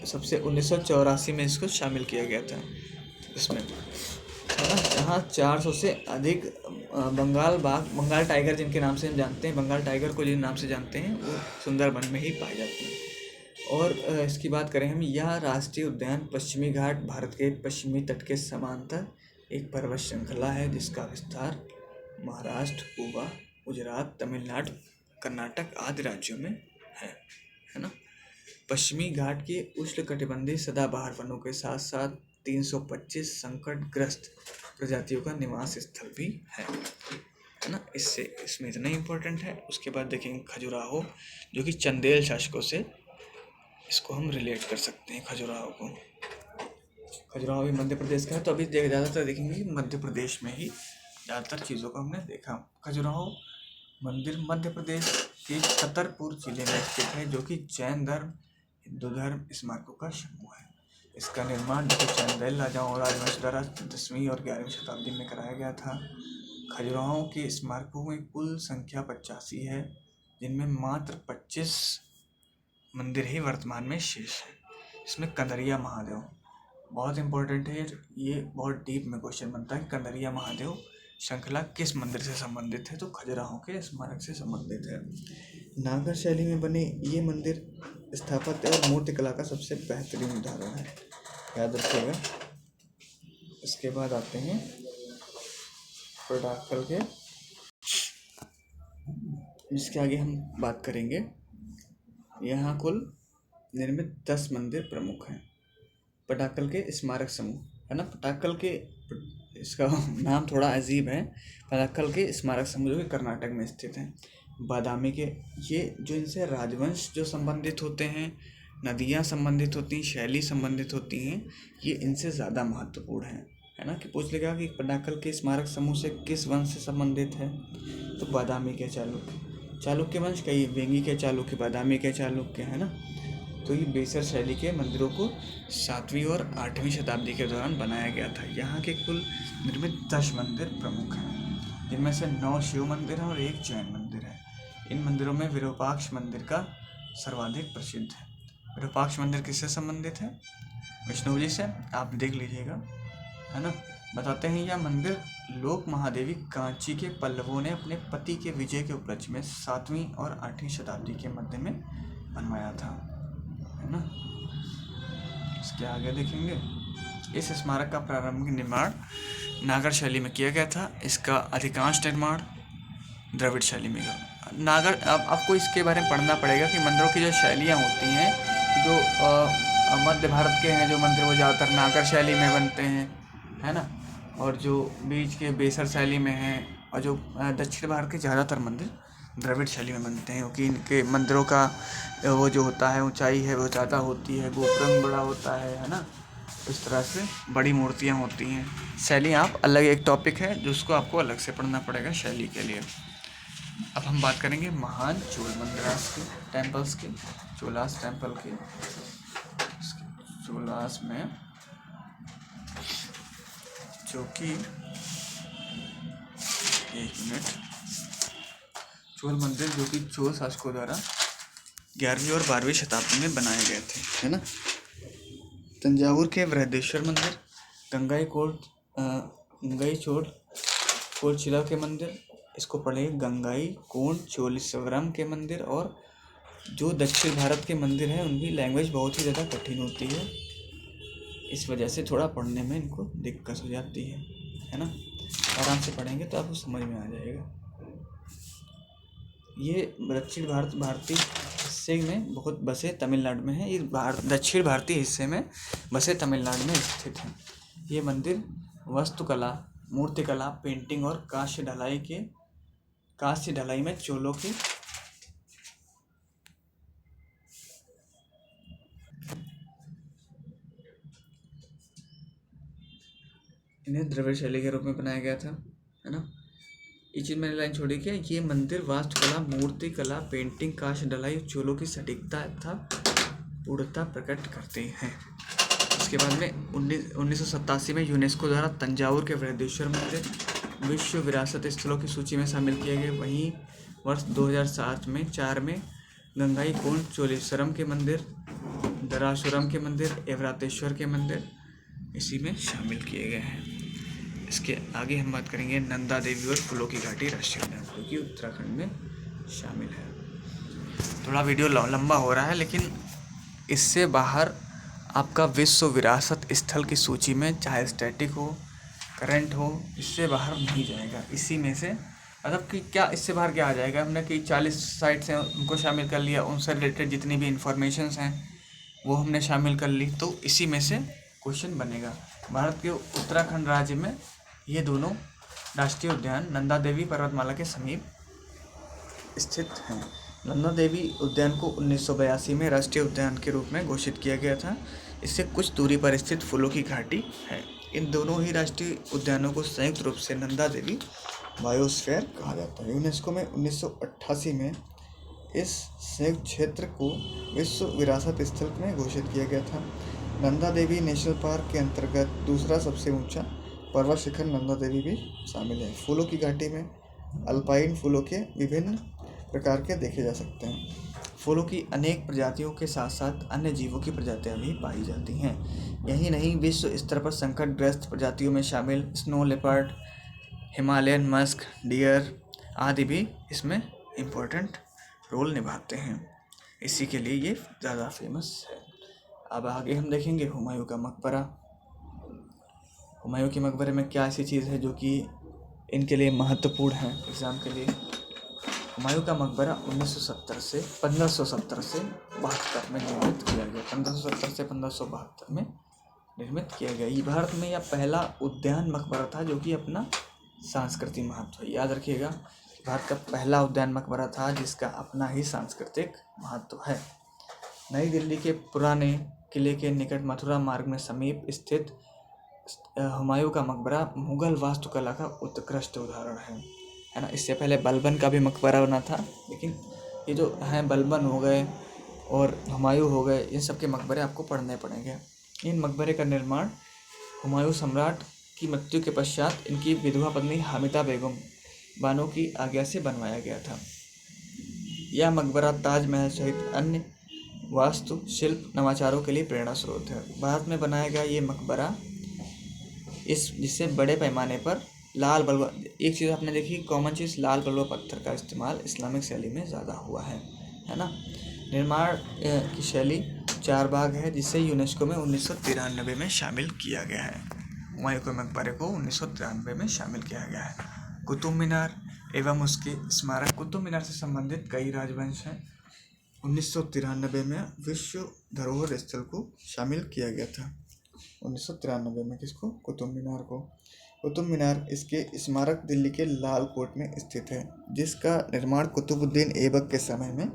सबसे 1984 में इसको शामिल किया गया था इसमें, है ना, जहाँ 400 से अधिक बंगाल टाइगर जिनके नाम से हम जानते हैं, बंगाल टाइगर को जिन नाम से जानते हैं, वो सुंदरबन में ही पाए जाते हैं। और इसकी बात करें हम, यह राष्ट्रीय उद्यान पश्चिमी घाट भारत के पश्चिमी तट के समांतर एक पर्वत श्रृंखला है, जिसका विस्तार महाराष्ट्र, गोवा, गुजरात, तमिलनाडु, कर्नाटक आदि राज्यों में है ना। पश्चिमी घाट के उष्णकटिबंधीय सदाबहार वनों के साथ साथ 325 संकटग्रस्त प्रजातियों का निवास स्थल भी है ना। इसमें इतना इम्पोर्टेंट है। उसके बाद देखेंगे खजुराहो, जो कि चंदेल शासकों से इसको हम रिलेट कर सकते हैं। खजुराहो भी मध्य प्रदेश का है। तो अभी ज़्यादातर देखेंगे कि मध्य प्रदेश में ही ज़्यादातर चीज़ों को हमने देखा। खजुराहो मंदिर मध्य प्रदेश के छतरपुर जिले में स्थित है, जो कि जैन धर्म, हिंदू धर्म स्मारकों का समूह है। इसका निर्माण चंदेल राजाओं और राजवंश द्वारा 10वीं और 11वीं शताब्दी में कराया गया था। खजुराहो के स्मारकों में कुल संख्या 85 है, जिनमें मात्र 25 मंदिर ही वर्तमान में शेष है। इसमें कंदरिया महादेव बहुत इंपॉर्टेंट है, ये बहुत डीप में क्वेश्चन बनता है। कंदरिया महादेव श्रृंखला किस मंदिर से संबंधित है? तो खजुराहो के स्मारक से संबंधित है। नागर शैली में बने ये मंदिर स्थापत्य और मूर्तिकला का सबसे बेहतरीन उदाहरण है, याद रखिएगा। इसके बाद आते हैं पटाक्कल के, इसके आगे हम बात करेंगे। यहाँ कुल निर्मित 10 मंदिर प्रमुख हैं। पटाक्कल के स्मारक समूह है ना, पटाक्कल के, इसका नाम थोड़ा अजीब है। पटाक्कल के स्मारक समूह जो कि कर्नाटक में स्थित हैं। बादामी के, ये जो इनसे राजवंश जो संबंधित होते हैं, नदियाँ संबंधित होती हैं, शैली संबंधित होती हैं, ये इनसे ज़्यादा महत्वपूर्ण है ना। कि पूछ लेगा कि पटाक्कल के स्मारक समूह से किस वंश से संबंधित है? तो बादामी के चालुक्य वंश, कई वेंगी के चालुक्य, बादामी के चालुक्य, है ना। तो ये बेसर शैली के मंदिरों को 7वीं और 8वीं शताब्दी के दौरान बनाया गया था। यहाँ के कुल निर्मित 10 मंदिर प्रमुख हैं, जिनमें से 9 शिव मंदिर हैं और 1 जैन मंदिर है। इन मंदिरों में विरूपाक्ष मंदिर का सर्वाधिक प्रसिद्ध है। विरूपाक्ष मंदिर किससे संबंधित है? विष्णु जी से, आप देख लीजिएगा, है ना। बताते हैं यह मंदिर लोक महादेवी कांची के पल्लवों ने अपने पति के विजय के उपलक्ष्य में 7वीं और 8वीं शताब्दी के मध्य में बनवाया था, है ना। इसके आगे देखेंगे। इस स्मारक का प्रारंभिक निर्माण नागर शैली में किया गया था। इसका अधिकांश निर्माण द्रविड़ शैली में हुआ। नागर, अब आपको इसके बारे में पढ़ना पड़ेगा कि मंदिरों की जो शैलियाँ होती हैं, जो मध्य भारत के हैं जो मंदिर, वो ज़्यादातर नागर शैली में बनते हैं, है ना। और जो बीच के बेसर शैली में हैं, और जो दक्षिण भारत के ज़्यादातर मंदिर द्रविड़ शैली में बनते हैं, क्योंकि इनके मंदिरों का वो जो होता है ऊंचाई है वो ज़्यादा होती है, गोपुरम बड़ा होता है ना। इस तरह से बड़ी मूर्तियाँ होती हैं। शैली आप अलग एक टॉपिक है जिसको आपको अलग से पढ़ना पड़ेगा शैली के लिए। अब हम बात करेंगे महान चोल मंदिरास के, टेम्पल्स के, चोलास टेम्पल के। चोलास में जो कि, एक मिनट, चोल मंदिर जो कि चोल शासकों द्वारा 11वीं और 12वीं शताब्दी में बनाए गए थे, है ना। तंजावुर के बृहदेश्वर मंदिर, गंगाई कोलचिला के मंदिर, इसको पढ़ेंगे गंगाई कोंड चोलीश्वरम के मंदिर। और जो दक्षिण भारत के मंदिर हैं उनकी लैंग्वेज बहुत ही ज़्यादा कठिन होती है, इस वजह से थोड़ा पढ़ने में इनको दिक्कत हो जाती है ना। आराम से पढ़ेंगे तो आपको समझ में आ जाएगा। ये दक्षिण भारतीय हिस्से में बहुत बसे तमिलनाडु में है। ये दक्षिण भारतीय हिस्से में बसे तमिलनाडु में स्थित है। ये मंदिर वास्तुकला, मूर्तिकला, पेंटिंग और कांस्य ढलाई में चोलों की इन्हें द्रविड़ शैली के रूप में बनाया गया था, है ना। ये चीज़ मैंने लाइन छोड़ी क्या, ये मंदिर वास्तुकला, मूर्तिकला, पेंटिंग, कांस्य ढलाई और चोलों की सटीकता तथा पूर्णता प्रकट करते हैं। इसके बाद में 1987 में यूनेस्को द्वारा तंजावुर के बृहदेश्वर मंदिर विश्व विरासत स्थलों की सूची में शामिल किए गए। वहीं वर्ष 2007 में 4 में गंगाई कोंड चोलीश्वरम के मंदिर, दरासुरम के मंदिर, एवरातेश्वर के मंदिर इसी में शामिल किए गए हैं। इसके आगे हम बात करेंगे नंदा देवी और फूलों की घाटी राष्ट्रीय उद्यान, जो कि उत्तराखंड में शामिल है। थोड़ा वीडियो लंबा हो रहा है, लेकिन इससे बाहर आपका विश्व विरासत स्थल की सूची में चाहे स्टैटिक हो, करंट हो, इससे बाहर नहीं जाएगा। इसी में से मतलब कि क्या इससे बाहर क्या आ जाएगा, हमने कि 40 साइट्स हैं उनको शामिल कर लिया, उनसे रिलेटेड जितनी भी इंफॉर्मेशंस हैं वो हमने शामिल कर ली, तो इसी में से क्वेश्चन बनेगा। भारत के उत्तराखंड राज्य में ये दोनों राष्ट्रीय उद्यान नंदा देवी पर्वतमाला के समीप स्थित हैं। नंदा देवी उद्यान को 1982 में राष्ट्रीय उद्यान के रूप में घोषित किया गया था। इससे कुछ दूरी पर स्थित फूलों की घाटी है। इन दोनों ही राष्ट्रीय उद्यानों को संयुक्त रूप से नंदा देवी बायोस्फीयर कहा जाता है। यूनेस्को में 1988 में इस संयुक्त क्षेत्र को विश्व विरासत स्थल में घोषित किया गया था। नंदा देवी नेशनल पार्क के अंतर्गत दूसरा सबसे ऊंचा पर्वत शिखर नंदा देवी भी शामिल है। फूलों की घाटी में अल्पाइन फूलों के विभिन्न प्रकार के देखे जा सकते हैं। फूलों की अनेक प्रजातियों के साथ साथ अन्य जीवों की प्रजातियां भी पाई जाती हैं। यही नहीं, विश्व स्तर पर संकटग्रस्त प्रजातियों में शामिल snow leopard, Himalayan musk deer आदि भी इसमें इम्पोर्टेंट रोल निभाते हैं। इसी के लिए ये ज़्यादा फेमस है। अब आगे हम देखेंगे हुमायूं का मकबरा। हुमायूं के मकबरे में क्या ऐसी चीज़ है जो कि इनके लिए महत्वपूर्ण है एग्ज़ाम के लिए। हुमायूं का मकबरा 1570 से 1572 में निर्मित किया गया। 1570 से 1572 में निर्मित किया गया। ये भारत में यह पहला उद्यान मकबरा था जो कि अपना सांस्कृतिक महत्व है। याद रखिएगा, भारत का पहला उद्यान मकबरा था जिसका अपना ही सांस्कृतिक महत्व है। नई दिल्ली के पुराने किले के निकट मथुरा मार्ग में समीप स्थित हुमायूं का मकबरा मुगल वास्तुकला का उत्कृष्ट उदाहरण है ना। इससे पहले बलबन का भी मकबरा बना था, लेकिन ये जो हैं बलबन हो गए और हुमायूं हो गए, इन सब के मकबरे आपको पढ़ने पड़ेंगे। इन मकबरे का निर्माण हुमायूं सम्राट की मृत्यु के पश्चात इनकी विधवा पत्नी हामिदा बेगम बानो की आज्ञा से बनवाया गया था। यह मकबरा ताजमहल सहित अन्य वास्तु शिल्प नवाचारों के लिए प्रेरणा स्रोत है। भारत में बनाया गया ये मकबरा जिससे बड़े पैमाने पर लाल बलुआ, एक चीज़ आपने देखी कॉमन चीज़, लाल बलुआ पत्थर का इस्तेमाल इस्लामिक शैली में ज़्यादा हुआ है ना। निर्माण की शैली 4 भाग है जिसे यूनेस्को में 1993 में शामिल किया गया है। हुमायूं के मकबरे को 1993 में शामिल किया गया है। कुतुब मीनार एवं उसके स्मारक। कुतुब मीनार से संबंधित कई राजवंश हैं। 1993 में विश्व धरोहर स्थल को शामिल किया गया था। 1993 में किसको? कुतुब मीनार को। कुतुब मीनार इसके स्मारक दिल्ली के लाल कोट में स्थित है, जिसका निर्माण कुतुबुद्दीन ऐबक के समय में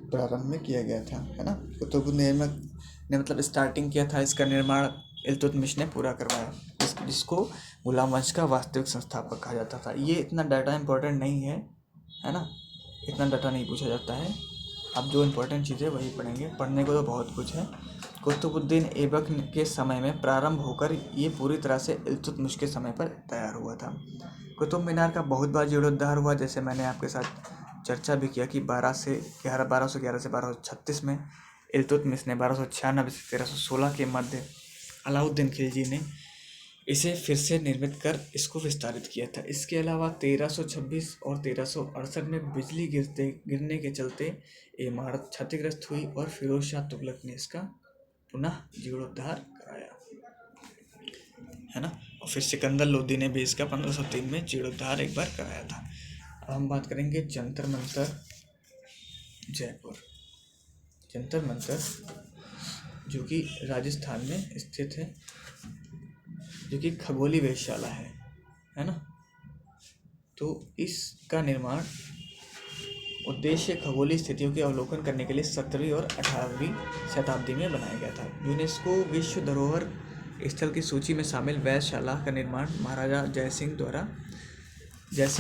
प्रारंभ में किया गया था, है ना। कुतुबुद्दीन ऐबक ने मतलब स्टार्टिंग किया था, इसका निर्माण इल्तुतमिश ने पूरा करवाया, जिसको गुलाम वंश का वास्तविक संस्थापक कहा जाता था। ये इतना डाटा इम्पोर्टेंट नहीं है ना, इतना डाटा नहीं पूछा जाता है। अब जो इम्पोर्टेंट चीज़ें वही पढ़ेंगे, पढ़ने को तो बहुत कुछ है। कुतुबुद्दीन ऐबक के समय में प्रारंभ होकर ये पूरी तरह से इल्तुतमिश के समय पर तैयार हुआ था। कुतुब मीनार का बहुत बार जीर्णोद्धार हुआ, जैसे मैंने आपके साथ चर्चा भी किया कि 1211 से 1236 में इल्तुतमिश ने 1296 से 1316 के मध्य अलाउद्दीन खिलजी ने इसे फिर से निर्मित कर इसको विस्तारित किया था। इसके अलावा 1326 और 1368 में बिजली गिरने के चलते इमारत क्षतिग्रस्त हुई और फिरोज शाह तुगलक ने इसका पुनः जीर्णोद्धार कराया, है ना। और फिर सिकंदर लोदी ने भी इसका 1503 में जीर्णोद्धार एक बार कराया था। अब हम बात करेंगे जंतर मंतर जयपुर। जंतर मंतर जो कि राजस्थान में स्थित है, जो कि खगोली वेधशाला है ना। तो इसका निर्माण उद्देश्य खगोलीय स्थितियों के अवलोकन करने के लिए 17वीं और 18वीं शताब्दी में बनाया गया था। यूनेस्को विश्व धरोहर स्थल की सूची में शामिल वेधशाला का निर्माण महाराजा जयसिंह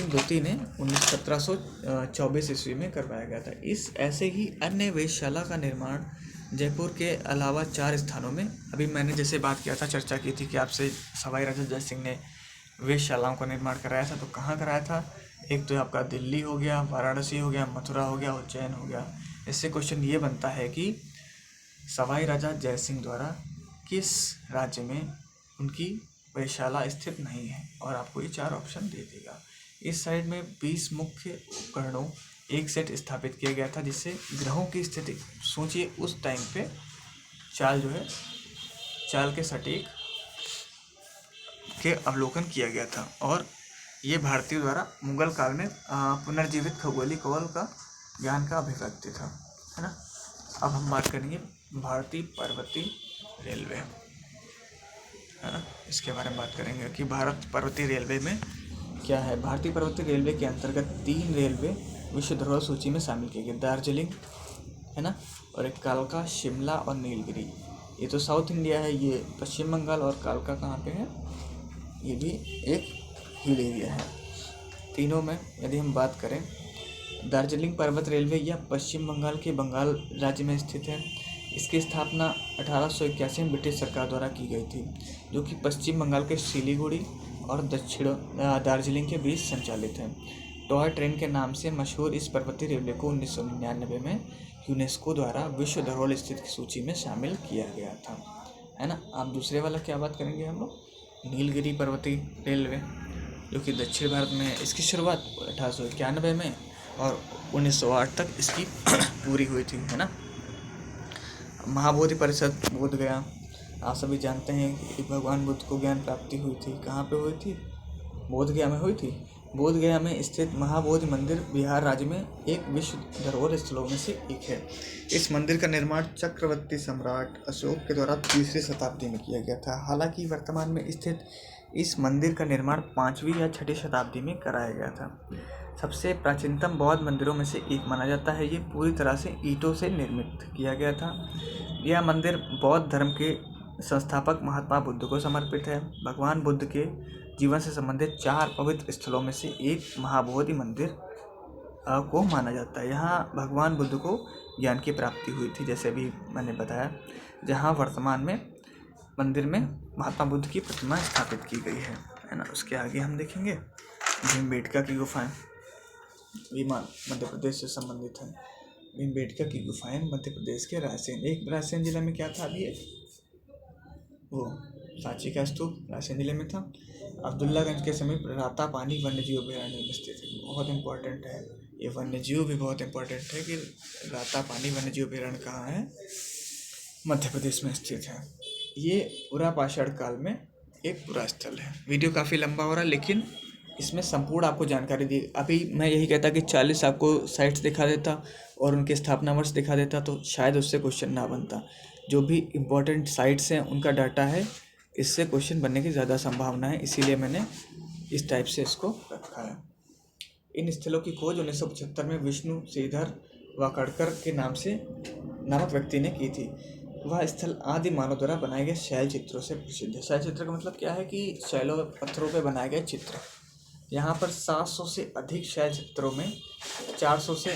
द्वितीय ने 1724 ईस्वी में करवाया गया था। ऐसे ही अन्य वेधशाला का निर्माण जयपुर के अलावा 4 स्थानों में, अभी मैंने जैसे बात किया था, चर्चा की थी कि आपसे सवाई राजा जयसिंह ने वेधशालाओं का निर्माण कराया था, तो कहाँ कराया था? एक तो आपका दिल्ली हो गया, वाराणसी हो गया, मथुरा हो गया, उज्जैन हो गया। इससे क्वेश्चन ये बनता है कि सवाई राजा जयसिंह द्वारा किस राज्य में उनकी वेधशाला स्थित नहीं है, और आपको ये 4 ऑप्शन दे देगा। इस साइड में 20 मुख्य उपकरणों एक सेट स्थापित किया गया था, जिससे ग्रहों की स्थिति, सोचिए उस टाइम पे चाल के सटीक के अवलोकन किया गया था, और ये भारतीयों द्वारा मुगल काल में पुनर्जीवित खगोलीय खगोल का ज्ञान का अभिव्यक्ति था, है ना। अब हम बात करेंगे भारतीय पर्वतीय रेलवे, है ना। इसके बारे में बात करेंगे कि भारत पर्वतीय रेलवे में क्या है। भारतीय पर्वतीय रेलवे के अंतर्गत 3 रेलवे विश्व धरोहर सूची में शामिल किए गए, दार्जिलिंग, है ना, और एक कालका, शिमला और नीलगिरी। ये तो साउथ इंडिया है, ये पश्चिम बंगाल, और कालका कहाँ पे है? ये भी एक हिल एरिया है। तीनों में यदि हम बात करें, दार्जिलिंग पर्वत रेलवे यह पश्चिम बंगाल के बंगाल राज्य में स्थित है। इसकी स्थापना 1881 में ब्रिटिश सरकार द्वारा की गई थी, जो कि पश्चिम बंगाल के सिलीगुड़ी और दक्षिण दार्जिलिंग के बीच संचालित है। टॉय ट्रेन के नाम से मशहूर इस पर्वतीय रेलवे को 1999 में यूनेस्को द्वारा विश्व धरोहर स्थल की सूची में शामिल किया गया था, है ना। अब दूसरे वाला क्या बात करेंगे हम लोग, नीलगिरी पर्वतीय रेलवे, जो कि दक्षिण भारत में है। इसकी शुरुआत 1891 में और 1908 तक इसकी पूरी हुई थी, है ना। महाबोधि परिषद बोध गया, आप सभी जानते हैं कि भगवान बुद्ध को ज्ञान प्राप्ति हुई थी। कहाँ पे हुई थी, बोध गया में हुई थी। बोध गया में स्थित महाबोधि मंदिर बिहार राज्य में एक विश्व धरोहर स्थलों में से एक है। इस मंदिर का निर्माण चक्रवर्ती सम्राट अशोक के द्वारा 3वीं शताब्दी में किया गया था। हालांकि वर्तमान में स्थित इस मंदिर का निर्माण 5वीं या 6वीं शताब्दी में कराया गया था। सबसे प्राचीनतम बौद्ध मंदिरों में से एक माना जाता है। ये पूरी तरह से ईंटों से निर्मित किया गया था। यह मंदिर बौद्ध धर्म के संस्थापक महात्मा बुद्ध को समर्पित है। भगवान बुद्ध के जीवन से संबंधित 4 पवित्र स्थलों में से एक महाबोधि मंदिर को माना जाता है। यहाँ भगवान बुद्ध को ज्ञान की प्राप्ति हुई थी, जैसे अभी मैंने बताया, जहाँ वर्तमान में मंदिर में महात्मा बुद्ध की प्रतिमा स्थापित की गई है ना। उसके आगे हम देखेंगे भीमबेटका की गुफाएं, विमान मध्य प्रदेश से संबंधित है। भीमबेटका की गुफाएं मध्य प्रदेश के रायसेन जिले में क्या था अभी, वो सांची का स्तूप रायसेन जिले में था। अब्दुल्लागंज के समीप रातापानी वन्यजीव अभयारण्य में स्थित है। बहुत इंपॉर्टेंट है ये, वन्यजीव भी बहुत इंपॉर्टेंट है कि रातापानी वन्यजीव अभयारण्य कहाँ है, मध्य प्रदेश में स्थित है। ये पूरा पाषाण काल में एक पूरा स्थल है। वीडियो काफ़ी लंबा हो रहा है, लेकिन इसमें संपूर्ण आपको जानकारी दी। अभी मैं यही कहता कि 40 आपको साइट्स दिखा देता और उनके स्थापना वर्ष दिखा देता तो शायद उससे क्वेश्चन ना बनता। जो भी इम्पोर्टेंट साइट्स हैं उनका डाटा है, इससे क्वेश्चन बनने की ज़्यादा संभावना है, इसीलिए मैंने इस टाइप से इसको रखा है। इन स्थलों की खोज 1975 में विष्णु श्रीधर वाकड़कर के नामक व्यक्ति ने की थी। वह स्थल आदि मानव द्वारा बनाए गए शैल चित्रों से प्रसिद्ध है। शैल चित्र का मतलब क्या है कि शैलों पत्थरों पे बनाए गए चित्र। यहाँ पर 700 से अधिक शैल चित्रों में 400 से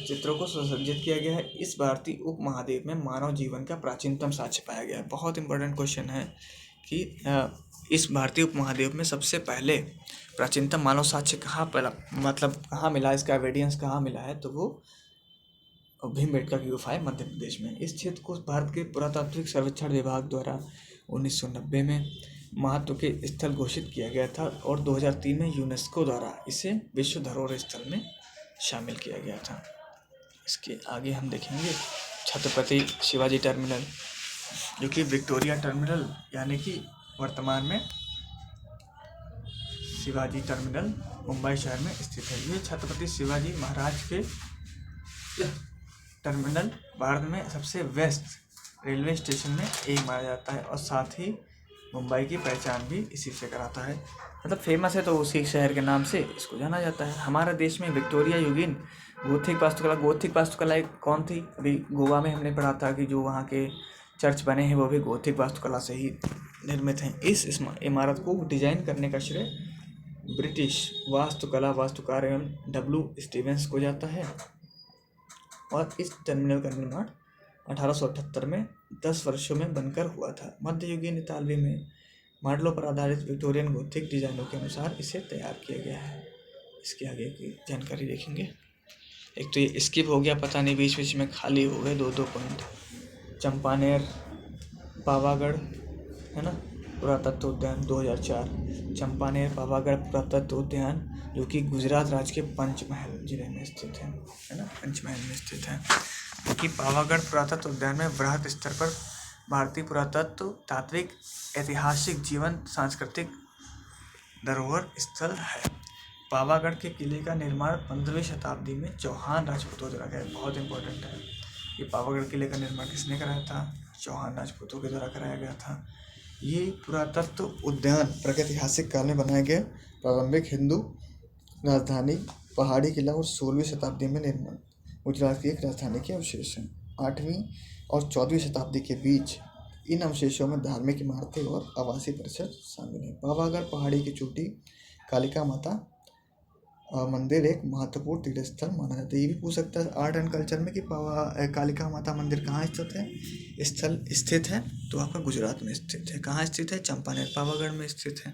चित्रों को सुसज्जित किया गया है। इस भारतीय उपमहाद्वीप में मानव जीवन का प्राचीनतम साक्ष्य पाया गया है। बहुत इंपॉर्टेंट क्वेश्चन है कि इस भारतीय उपमहाद्वीप में सबसे पहले प्राचीनतम मानव साक्ष्य कहाँ मिला, इसका एविडेंस कहाँ मिला है, तो वो भीमबेटका की गुफाएं मध्य प्रदेश में। इस क्षेत्र को भारत के पुरातात्विक सर्वेक्षण विभाग द्वारा 1990 में महत्व के स्थल घोषित किया गया था और 2003 में यूनेस्को द्वारा इसे विश्व धरोहर स्थल में शामिल किया गया था। इसके आगे हम देखेंगे छत्रपति शिवाजी टर्मिनल, जो कि विक्टोरिया टर्मिनल यानी कि वर्तमान में शिवाजी टर्मिनल मुंबई शहर में स्थित है। ये छत्रपति शिवाजी महाराज के टर्मिनल भारत में सबसे बेस्ट रेलवे स्टेशन में एक माना जाता है और साथ ही मुंबई की पहचान भी इसी से कराता है। मतलब फेमस है तो उसी शहर के नाम से इसको जाना जाता है। हमारे देश में विक्टोरिया युगीन गोथिक वास्तुकला एक कौन थी, अभी गोवा में हमने पढ़ा था कि जो वहाँ के चर्च बने हैं वो भी गोथिक वास्तुकला से ही निर्मित हैं। इस इमारत को डिजाइन करने का श्रेय ब्रिटिश वास्तुकार एवं W स्टीवेंस को जाता है और इस टर्मिनल का निर्माण 1878 में 10 वर्षों में बनकर हुआ था। मध्ययुगीन इतालवी में मॉडलों पर आधारित विक्टोरियन गोथिक डिजाइनों के अनुसार इसे तैयार किया गया है। इसके आगे की जानकारी देखेंगे। एक तो ये स्किप हो गया, पता नहीं बीच बीच में खाली हो गए 2-2 पॉइंट। चंपानेर पावागढ़, है ना, पुरातत्व उद्यान 2004। चंपानेर पावागढ़ पुरातत्व उद्यान जो कि गुजरात राज्य के पंचमहल जिले में स्थित है ना, पंचमहल में स्थित है। क्योंकि पावागढ़ पुरातत्व उद्यान में वृहद स्तर पर भारतीय पुरातत्व, तात्विक, ऐतिहासिक, जीवन, सांस्कृतिक धरोहर स्थल है। पावागढ़ के किले का निर्माण 15वीं शताब्दी में चौहान राजपूतों द्वारा किया। बहुत इंपॉर्टेंट है कि पावागढ़ किले का निर्माण किसने कराया था, चौहान राजपूतों के द्वारा कराया गया था। ये पुरातत्व उद्यान प्रागैतिहासिक काल में बनाया गया प्रारंभिक हिंदू राजधानी पहाड़ी किला और 16वीं शताब्दी में निर्माण गुजरात की एक राजधानी के अवशेष हैं। 8वीं और 14वीं शताब्दी के बीच इन अवशेषों में धार्मिक इमारतें और आवासीय परिसर शामिल हैं। पावागढ़ पहाड़ी की चोटी कालिका माता मंदिर एक महत्वपूर्ण तीर्थ स्थल माना जाता है। ये भी पूछ सकता है आर्ट एंड कल्चर में कि कालिका माता मंदिर कहाँ स्थित है, तो आपका गुजरात में स्थित है। कहाँ स्थित है, चंपानेर पावागढ़ में स्थित है।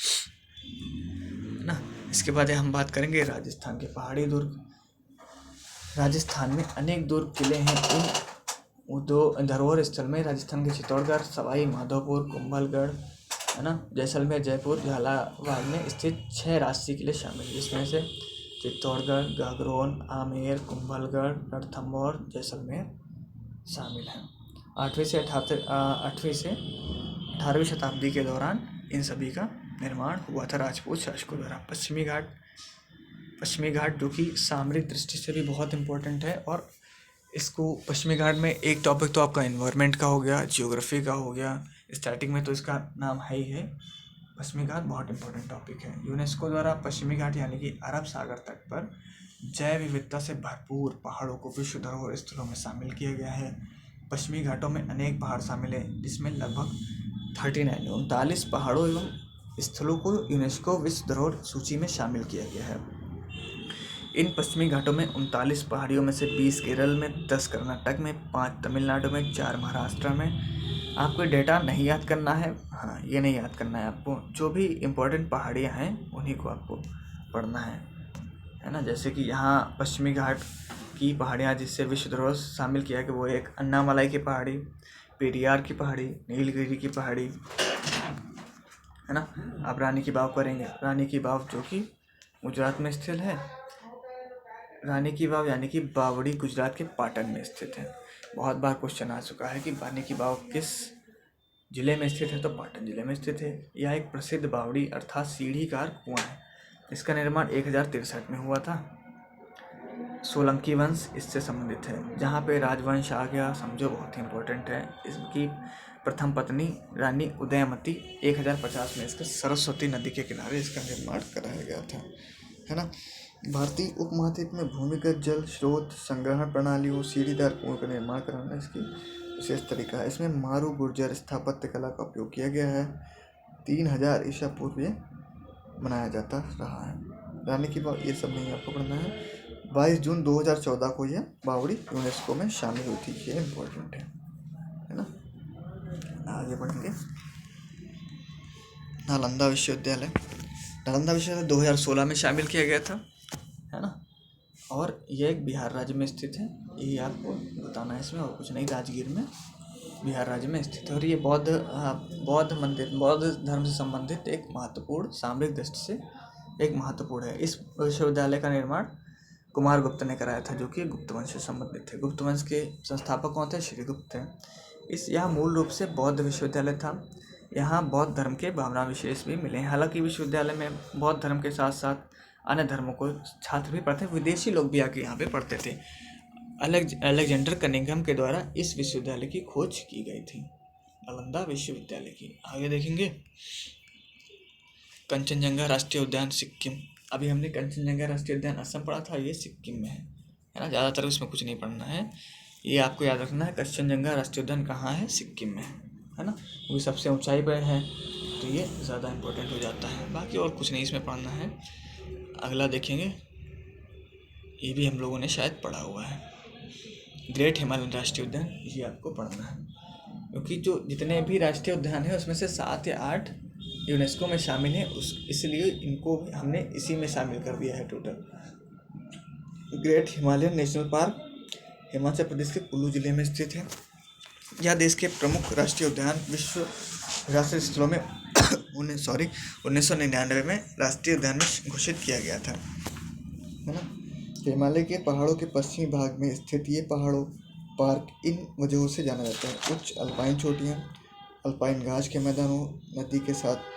है ना। इसके बाद हम बात करेंगे राजस्थान के पहाड़ी दुर्ग। राजस्थान में अनेक दुर्ग किले हैं। इन दो धरोहर स्थल में राजस्थान के चित्तौड़गढ़, सवाई माधोपुर, कुंभलगढ़, है ना, जैसलमेर, जयपुर, झालावाड़ में स्थित 6 राष्ट्रीय किले शामिल हैं, जिसमें से चित्तौड़गढ़, गागरोन, आमेर, कुंभलगढ़, रणथंभौर, जैसलमेर शामिल हैं। 8वीं से 18वीं शताब्दी के दौरान इन सभी का निर्माण हुआ था राजपूत शासकों द्वारा। पश्चिमी घाट जो कि सामरिक दृष्टि से भी बहुत इम्पोर्टेंट है, और इसको पश्चिमी घाट में एक टॉपिक तो आपका एनवायरनमेंट का हो गया, जियोग्राफी का हो गया, स्टार्टिंग में तो इसका नाम है ही है। पश्चिमी घाट बहुत इंपॉर्टेंट टॉपिक है। यूनेस्को द्वारा पश्चिमी घाट यानी कि अरब सागर तट पर जैव विविधता से भरपूर पहाड़ों को विश्व धरोहर स्थलों में शामिल किया गया है। पश्चिमी घाटों में अनेक पहाड़ शामिल हैं, जिसमें लगभग 39 पहाड़ों एवं स्थलों को यूनेस्को विश्व धरोहर सूची में शामिल किया गया है। इन पश्चिमी घाटों में 39 पहाड़ियों में से 20 केरल में, 10 कर्नाटक में, 5 तमिलनाडु में, 4 महाराष्ट्र में। आपको डेटा नहीं याद करना है, हाँ ये नहीं याद करना है आपको, जो भी इम्पोर्टेंट पहाड़ियाँ हैं उन्हीं को आपको पढ़ना है ना। जैसे कि यहाँ पश्चिमी घाट की पहाड़ियाँ जिससे विश्व धरोहर शामिल किया कि वो एक अन्नामलाई की पहाड़ी, पेरियार की पहाड़ी, नीलगिरी की पहाड़ी, है ना। अब रानी की वाव करेंगे। रानी की वाव जो कि गुजरात में स्थित है। रानी की वाव यानी कि बावड़ी गुजरात के पाटन में स्थित है। बहुत बार क्वेश्चन आ चुका है कि रानी की वाव किस जिले में स्थित है, तो पाटन जिले में स्थित है। यह एक प्रसिद्ध बावड़ी अर्थात सीढ़ीकार कुआं है। इसका निर्माण 1063 में हुआ था। सोलंकी वंश इससे संबंधित है। जहाँ पे राजवंश आ गया समझो, बहुत ही इम्पोर्टेंट है। इसकी प्रथम पत्नी रानी उदयमती 1050 में इसका सरस्वती नदी के किनारे इसका निर्माण कराया गया था, है ना। भारतीय उपमहाद्वीप में भूमिगत जल स्रोत संग्रहण प्रणालियों सीढ़ीदार कुओं का निर्माण कराना इसकी विशेष तरीका है। इसमें मारू गुर्जर स्थापत्य कला का उपयोग किया गया है। 3000 ईसा पूर्व ये बनाया जाता रहा है। रानी की वाव ये सब नहीं आपको पढ़ना है। 22 जून 2014 को यह बावड़ी यूनेस्को में शामिल हुई थी, ये इम्पोर्टेंट है ना। आगे बढ़ेंगे। नालंदा विश्वविद्यालय। नालंदा विश्वविद्यालय 2016 में शामिल किया गया था, है ना, और यह एक बिहार राज्य में स्थित है। यही आपको बताना है इसमें, और कुछ नहीं। राजगीर में बिहार राज्य में स्थित है, और ये बौद्ध धर्म से संबंधित एक महत्वपूर्ण सामरिक दृष्टि से एक महत्वपूर्ण है। इस विश्वविद्यालय का निर्माण कुमारगुप्त ने कराया था, जो कि गुप्त वंश से संबंधित थे। गुप्त वंश के संस्थापक कौन थे? श्रीगुप्त थे। यह मूल रूप से बौद्ध विश्वविद्यालय था। यहाँ बौद्ध धर्म के भावना विशेष भी मिले हैं। हालांकि विश्वविद्यालय में बौद्ध धर्म के साथ साथ अन्य धर्मों को छात्र भी पढ़ते, विदेशी लोग भी आके यहाँ पे पढ़ते थे। अलेक्जेंडर कनिंघम के द्वारा इस विश्वविद्यालय की खोज की गई थी, नालंदा विश्वविद्यालय की। आगे देखेंगे कंचनजंगा राष्ट्रीय उद्यान सिक्किम। अभी हमने कंचनजंगा राष्ट्रीय उद्यान असम पढ़ा था, ये सिक्किम में है ना। ज़्यादातर उसमें कुछ नहीं पढ़ना है, ये आपको याद रखना है। कंचनजंगा राष्ट्रीय उद्यान कहाँ है? सिक्किम में है ना, वो सबसे ऊंचाई पर है, तो ये ज़्यादा इम्पोर्टेंट हो जाता है। बाकी और कुछ नहीं इसमें पढ़ना है। अगला देखेंगे, ये भी हम लोगों ने शायद पढ़ा हुआ है, ग्रेट हिमालयन राष्ट्रीय उद्यान। ये आपको पढ़ना है, क्योंकि जो जितने भी राष्ट्रीय उद्यान है उसमें से 7 या 8 यूनेस्को में शामिल है, इसलिए इनको हमने इसी में शामिल कर दिया है total. Great Himalayan National Park Himachal Pradesh के कुल्लू जिले में स्थित है। यह देश के प्रमुख राष्ट्रीय उद्यान विश्व विरासत स्थलों में 1999 में राष्ट्रीय उद्यान में घोषित किया गया था, है ना। हिमालय के पहाड़ों के पश्चिमी भाग में स्थित ये पहाड़ों पार्क इन वजहों से जाना जाता है: उच्च अल्पाइन चोटियाँ, अल्पाइन घास के मैदानों, नदी के साथ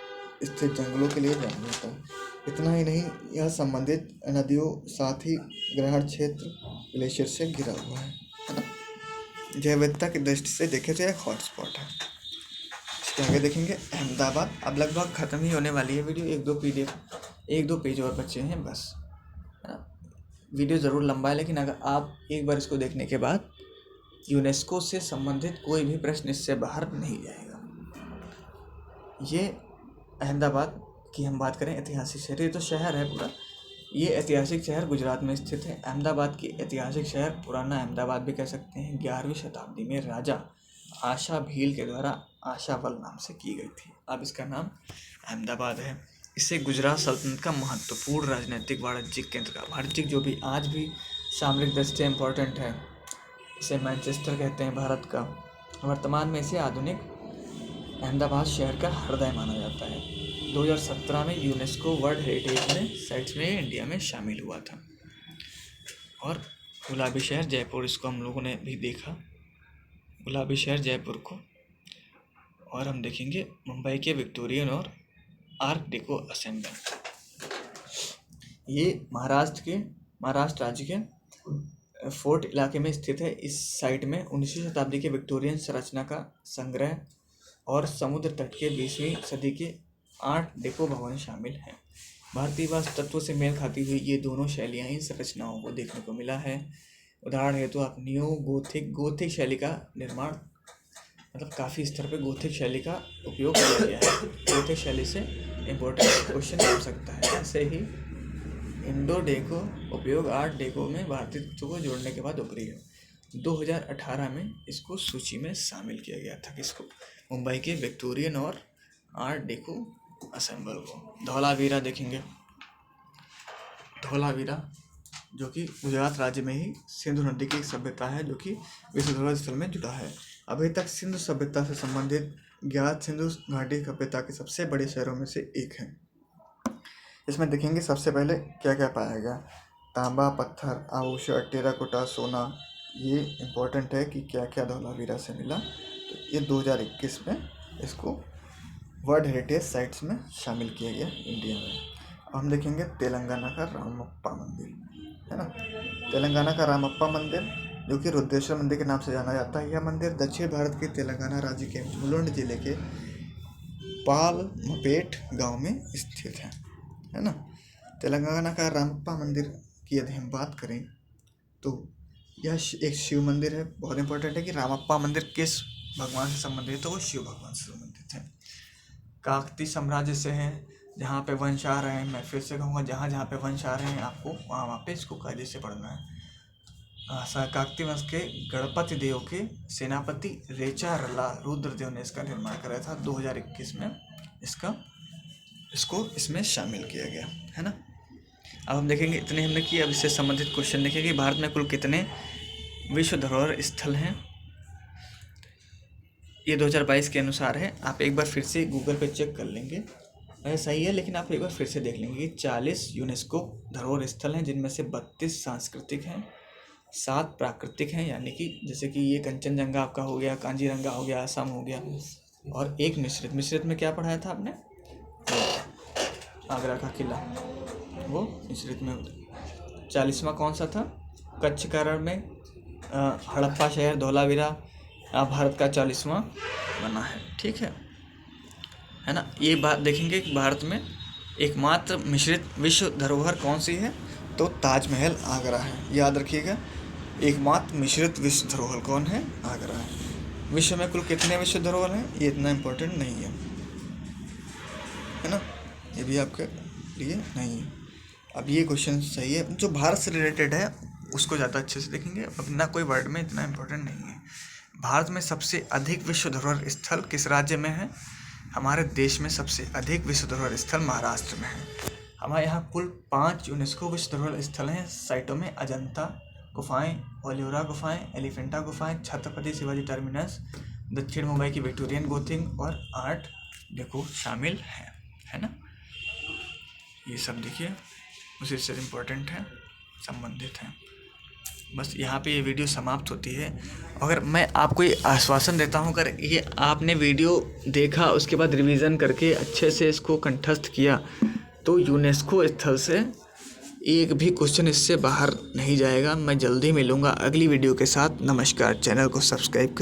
स्थित जंगलों के लिए जाना जाता है। इतना ही नहीं, यह संबंधित नदियों साथ ही ग्रहण क्षेत्र ग्लेशियर से घिरा हुआ है ना। जैव विविधता की दृष्टि से देखे तो एक हॉटस्पॉट है। इसके आगे देखेंगे अहमदाबाद। अब लगभग ख़त्म ही होने वाली है वीडियो, एक दो पेज और बचे हैं बस, है ना। वीडियो ज़रूर लंबा है, लेकिन अगर आप एक बार इसको देखने के बाद यूनेस्को से संबंधित कोई भी प्रश्न इससे बाहर नहीं जाएगा। ये अहमदाबाद की हम बात करें, ऐतिहासिक शहर, ये तो शहर है पूरा, ये ऐतिहासिक शहर गुजरात में स्थित है। अहमदाबाद की ऐतिहासिक शहर पुराना अहमदाबाद भी कह सकते हैं। 11वीं शताब्दी में राजा आशा भील के द्वारा आशावल नाम से की गई थी। अब इसका नाम अहमदाबाद है। इसे गुजरात सल्तनत का महत्वपूर्ण राजनीतिक वाणिज्यिक केंद्र का, वाणिज्यिक जो भी आज भी सामरिक दृष्टि से इम्पोर्टेंट है, इसे मैनचेस्टर कहते हैं भारत का। वर्तमान में इसे आधुनिक अहमदाबाद शहर का हृदय माना जाता है। 2017 में यूनेस्को वर्ल्ड हेरिटेज में साइट्स में इंडिया में शामिल हुआ था। और गुलाबी शहर जयपुर, इसको हम लोगों ने भी देखा, गुलाबी शहर जयपुर को। और हम देखेंगे मुंबई के विक्टोरियन और आर्ट डेको असेंबल। ये महाराष्ट्र राज्य के फोर्ट इलाके में स्थित है। इस साइट में 19वीं शताब्दी के विक्टोरियन संरचना का संग्रह और समुद्र तट के 20वीं सदी के आर्ट डेको भवन शामिल हैं। भारतीय वास्तु तत्वों से मेल खाती हुई ये दोनों शैलियाँ ही संरचनाओं को देखने को मिला है। उदाहरण हेतु आप नियो गोथिक शैली का निर्माण, मतलब काफ़ी स्तर पे गोथिक शैली का उपयोग किया गया है। गोथिक शैली से इम्पोर्टेंट क्वेश्चन हो सकता है। ऐसे ही इंडो डेको उपयोग आर्ट डेको में भारतीय तत्वों को जोड़ने के बाद उभरी है। 2018 में इसको सूची में शामिल किया गया था, किसको, मुंबई के विक्टोरियन और आर्ट डेको असेंबल को। धौलावीरा देखेंगे, धौलावीरा जो कि गुजरात राज्य में ही सिंधु नदी की एक सभ्यता है जो कि विश्व धरोहर स्थल में जुड़ा है। अभी तक सिंधु सभ्यता से संबंधित ज्ञात सिंधु घाटी सभ्यता के सबसे बड़े शहरों में से एक है। इसमें देखेंगे सबसे पहले क्या क्या पाया गया। तांबा, पत्थर, आभूषण, टेराकोटा, सोना, ये इम्पोर्टेंट है कि क्या क्या धौलावीरा से मिला। तो ये 2021 में इसको वर्ल्ड हेरिटेज साइट्स में शामिल किया गया इंडिया में। अब हम देखेंगे तेलंगाना का रामप्पा मंदिर, है ना। तेलंगाना का रामप्पा मंदिर जो कि रुद्रेश्वर मंदिर के नाम से जाना जाता है। यह मंदिर दक्षिण भारत के तेलंगाना राज्य के मुलुंड जिले के पालमपेट गांव में स्थित है ना। तेलंगाना का रामप्पा मंदिर की यदि हम बात करें तो यह एक शिव मंदिर है। बहुत इंपॉर्टेंट है कि रामप्पा मंदिर किस भगवान से संबंधित है, तो वो शिव भगवान से संबंधित है। काकतीय साम्राज्य से है, जहाँ पे वंश आ रहे हैं, मैं फिर से कहूँगा जहाँ जहाँ पे वंश आ रहे हैं आपको वहाँ पे इसको कायदे से पढ़ना है। काकतीय वंश के गणपति देव के सेनापति रेचा रला रुद्रदेव ने इसका निर्माण कराया था। 2021 में इसको इसमें शामिल किया गया, है ना। अब हम देखेंगे, इतने हमने किए। अब इससे संबंधित क्वेश्चन देखेंगे, भारत में कुल कितने विश्व धरोहर स्थल हैं। ये 2022 के अनुसार है। आप एक बार फिर से गूगल पे चेक कर लेंगे, सही है, लेकिन आप एक बार फिर से देख लेंगे कि 40 यूनेस्को धरोहर स्थल हैं, जिनमें से 32 सांस्कृतिक हैं, 7 प्राकृतिक हैं, यानी कि जैसे कि ये कंचनजंगा आपका हो गया, कांजीरंगा हो गया, असम हो गया, और एक मिश्रित में क्या पढ़ाया था आपने, आगरा का किला, वो मिश्रित में होता। 40वां कौन सा था, कच्छ का रण में हड़प्पा शहर धौलावीरा भारत का 40वां बना है, ठीक है ना। ये बात देखेंगे कि भारत में एकमात्र मिश्रित विश्व धरोहर कौन सी है, तो ताजमहल आगरा है। याद रखिएगा, एकमात्र मिश्रित विश्व धरोहर कौन है, आगरा है। विश्व में कुल कितने विश्व धरोहर हैं, ये इतना इम्पोर्टेंट नहीं है ना, ये भी आपके लिए नहीं है। अब ये क्वेश्चन सही है, जो भारत से रिलेटेड है उसको ज़्यादा अच्छे से देखेंगे, अपना कोई वर्ड में इतना इम्पोर्टेंट नहीं है। भारत में सबसे अधिक विश्व धरोहर स्थल किस राज्य में है, हमारे देश में सबसे अधिक विश्व धरोहर स्थल महाराष्ट्र में है। हमारे यहाँ कुल 5 यूनेस्को विश्व धरोहर स्थल हैं साइटों में। अजंता गुफाएं, ओलियोरा गुफाएं, एलिफेंटा गुफाएं, छत्रपति शिवाजी टर्मिनस, दक्षिण मुंबई की विक्टोरियन गोथिंग और आर्ट डेको शामिल है ना। ये सब देखिए उसी से इम्पोर्टेंट है, संबंधित हैं। बस यहाँ पे ये वीडियो समाप्त होती है। अगर मैं आपको ये आश्वासन देता हूँ, अगर ये आपने वीडियो देखा उसके बाद रिवीजन करके अच्छे से इसको कंठस्थ किया तो यूनेस्को स्थल से एक भी क्वेश्चन इससे बाहर नहीं जाएगा। मैं जल्दी मिलूँगा अगली वीडियो के साथ। नमस्कार, चैनल को सब्सक्राइब करें।